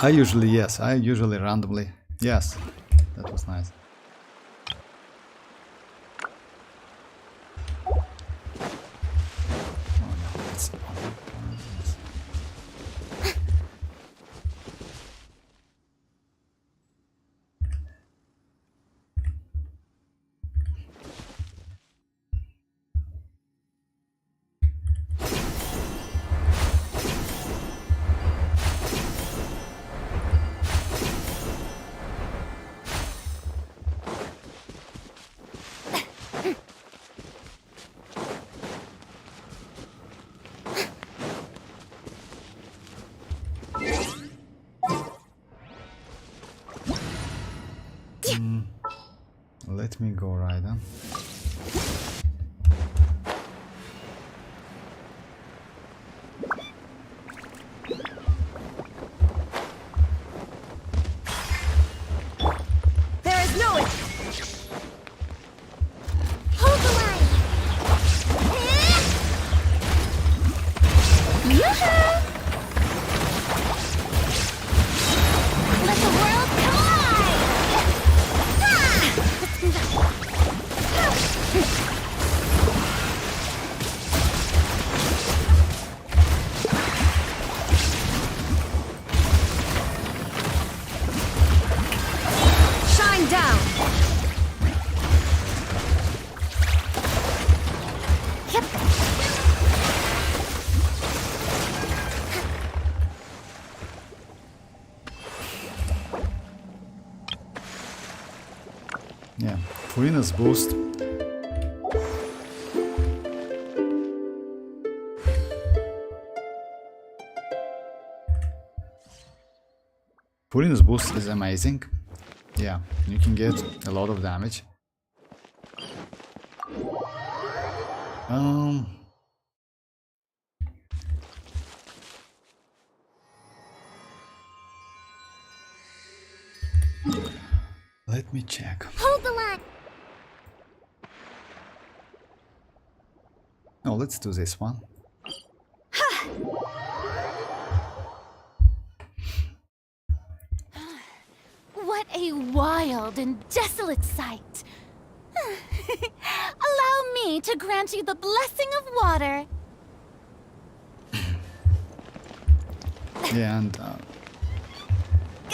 Speaker 2: I usually randomly. Yes, that was nice. Oh no, it's let me go right then.
Speaker 3: There is no it.
Speaker 8: Hold the line! Yoo-hoo! Let the world collide!
Speaker 1: Shine down!
Speaker 8: Yep.
Speaker 2: Yeah, Furina's boost. Furina's boost is amazing. Yeah, you can get a lot of damage. Let me check.
Speaker 8: Hold the line!
Speaker 2: No, let's do this one.
Speaker 8: What a wild and desolate sight. Allow me to grant you the blessing of water.
Speaker 2: Yeah, and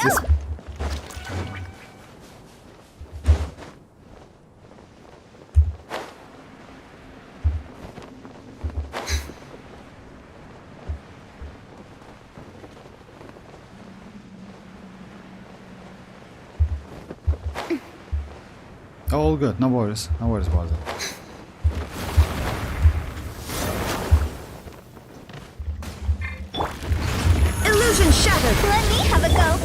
Speaker 2: this. All good, no worries about it.
Speaker 3: Illusion shattered.
Speaker 8: Let me have a go.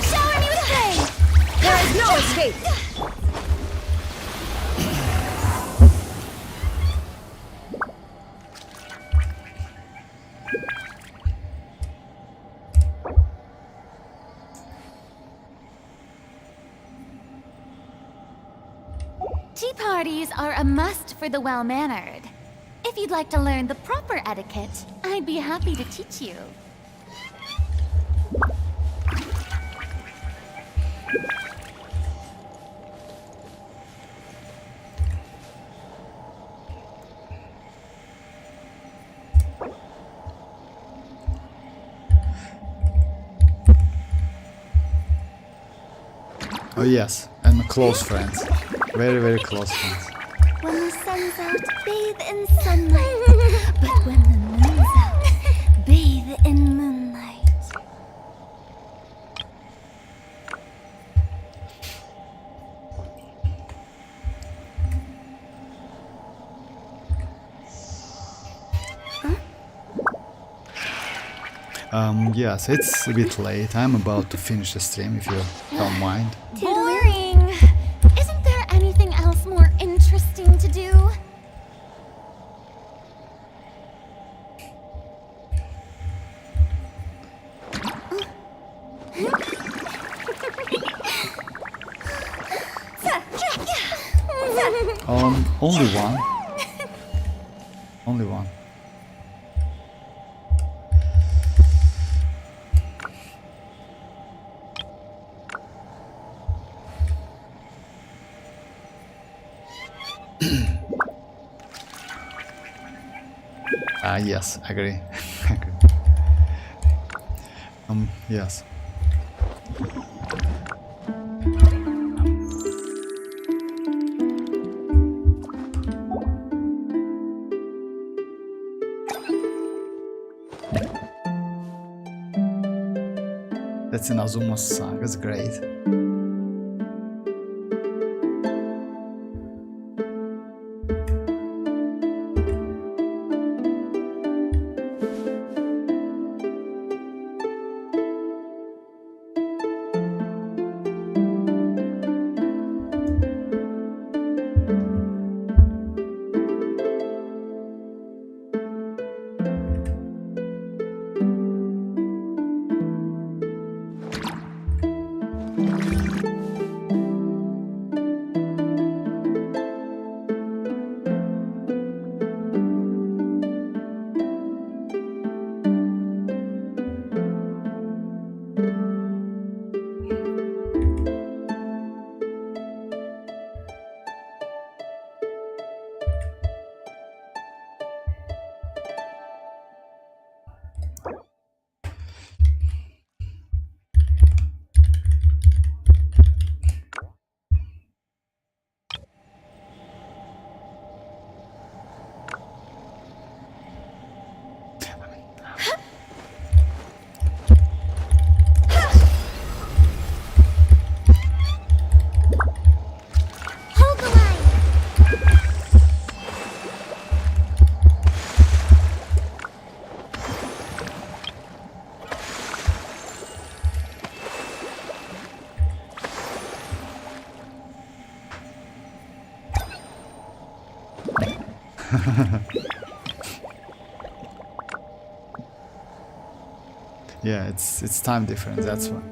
Speaker 8: Shower me with rain.
Speaker 3: There is no escape.
Speaker 8: Tea parties are a must for the well-mannered. If you'd like to learn the proper etiquette, I'd be happy to teach you.
Speaker 2: Oh yes, and close friends. Very, very close friends.
Speaker 8: When the sun's out, bathe in sunlight. But when the moon's out, bathe in moonlight.
Speaker 2: Yes, it's a bit late. I'm about to finish the stream if you don't mind.
Speaker 8: Boring. Isn't there anything else more interesting to do?
Speaker 2: Only one. Only one. Yes, agree. Agree. Yes. That's in Azuma's song, it's great. Yeah, it's time difference, that's why.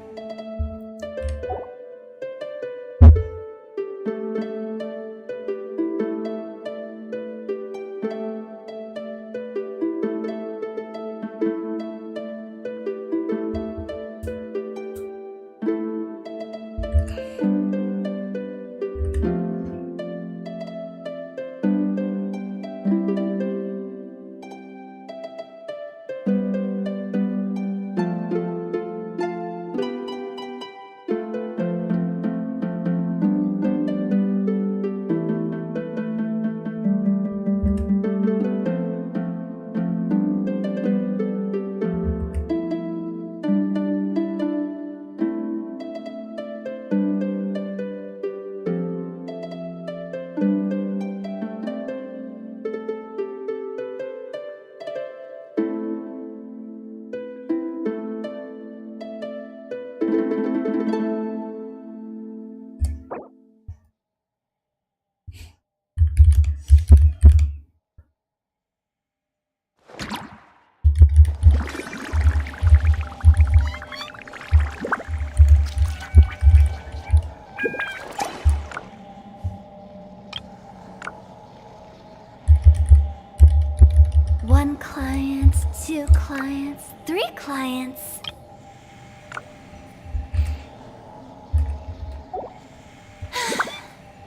Speaker 8: One client, two clients, three clients.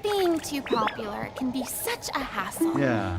Speaker 8: Being too popular can be such a hassle.
Speaker 2: Yeah.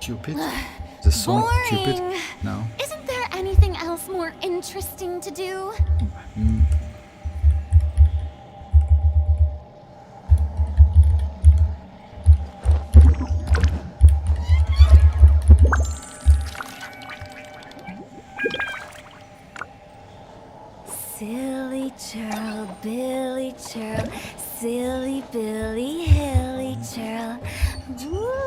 Speaker 2: Cupid? The song Cupid?
Speaker 8: Boring.
Speaker 2: No.
Speaker 8: Isn't there anything else more interesting to do?
Speaker 3: Silly churl, Billy churl, silly Billy, hilly churl. Woo!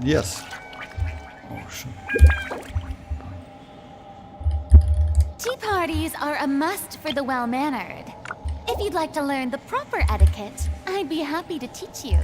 Speaker 2: Yes. Oh, shit.
Speaker 8: Tea parties are a must for the well-mannered. If you'd like to learn the proper etiquette, I'd be happy to teach you.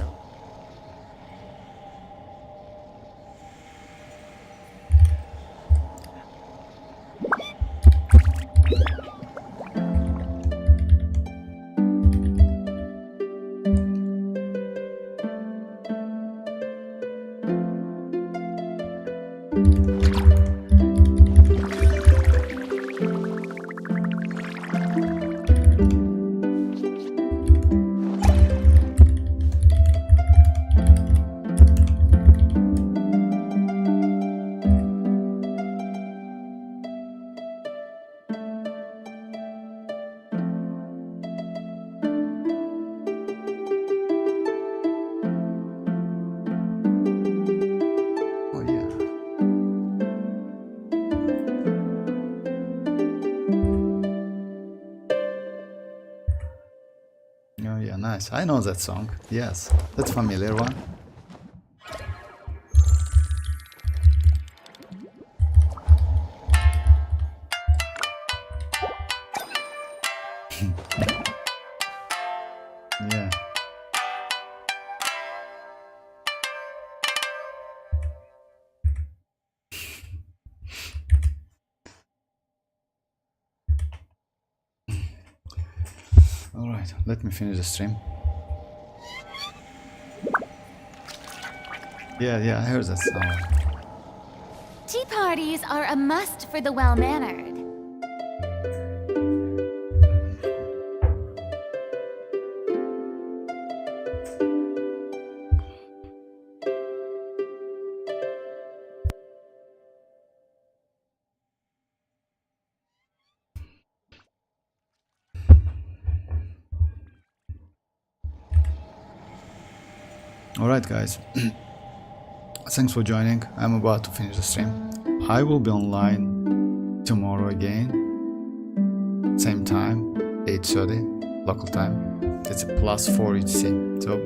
Speaker 2: Nice. I know that song. Yes, that's a familiar one. Yeah. All right, let me finish the stream. Yeah, I heard that sound.
Speaker 8: Tea parties are a must for the well-mannered.
Speaker 2: Alright guys, thanks for joining. I'm about to finish the stream. I will be online tomorrow again, same time, 8:30 local time. It's a +4 HC. So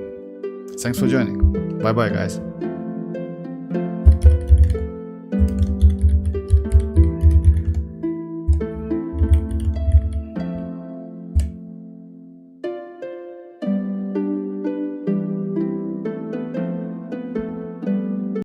Speaker 2: thanks for joining. Bye bye guys.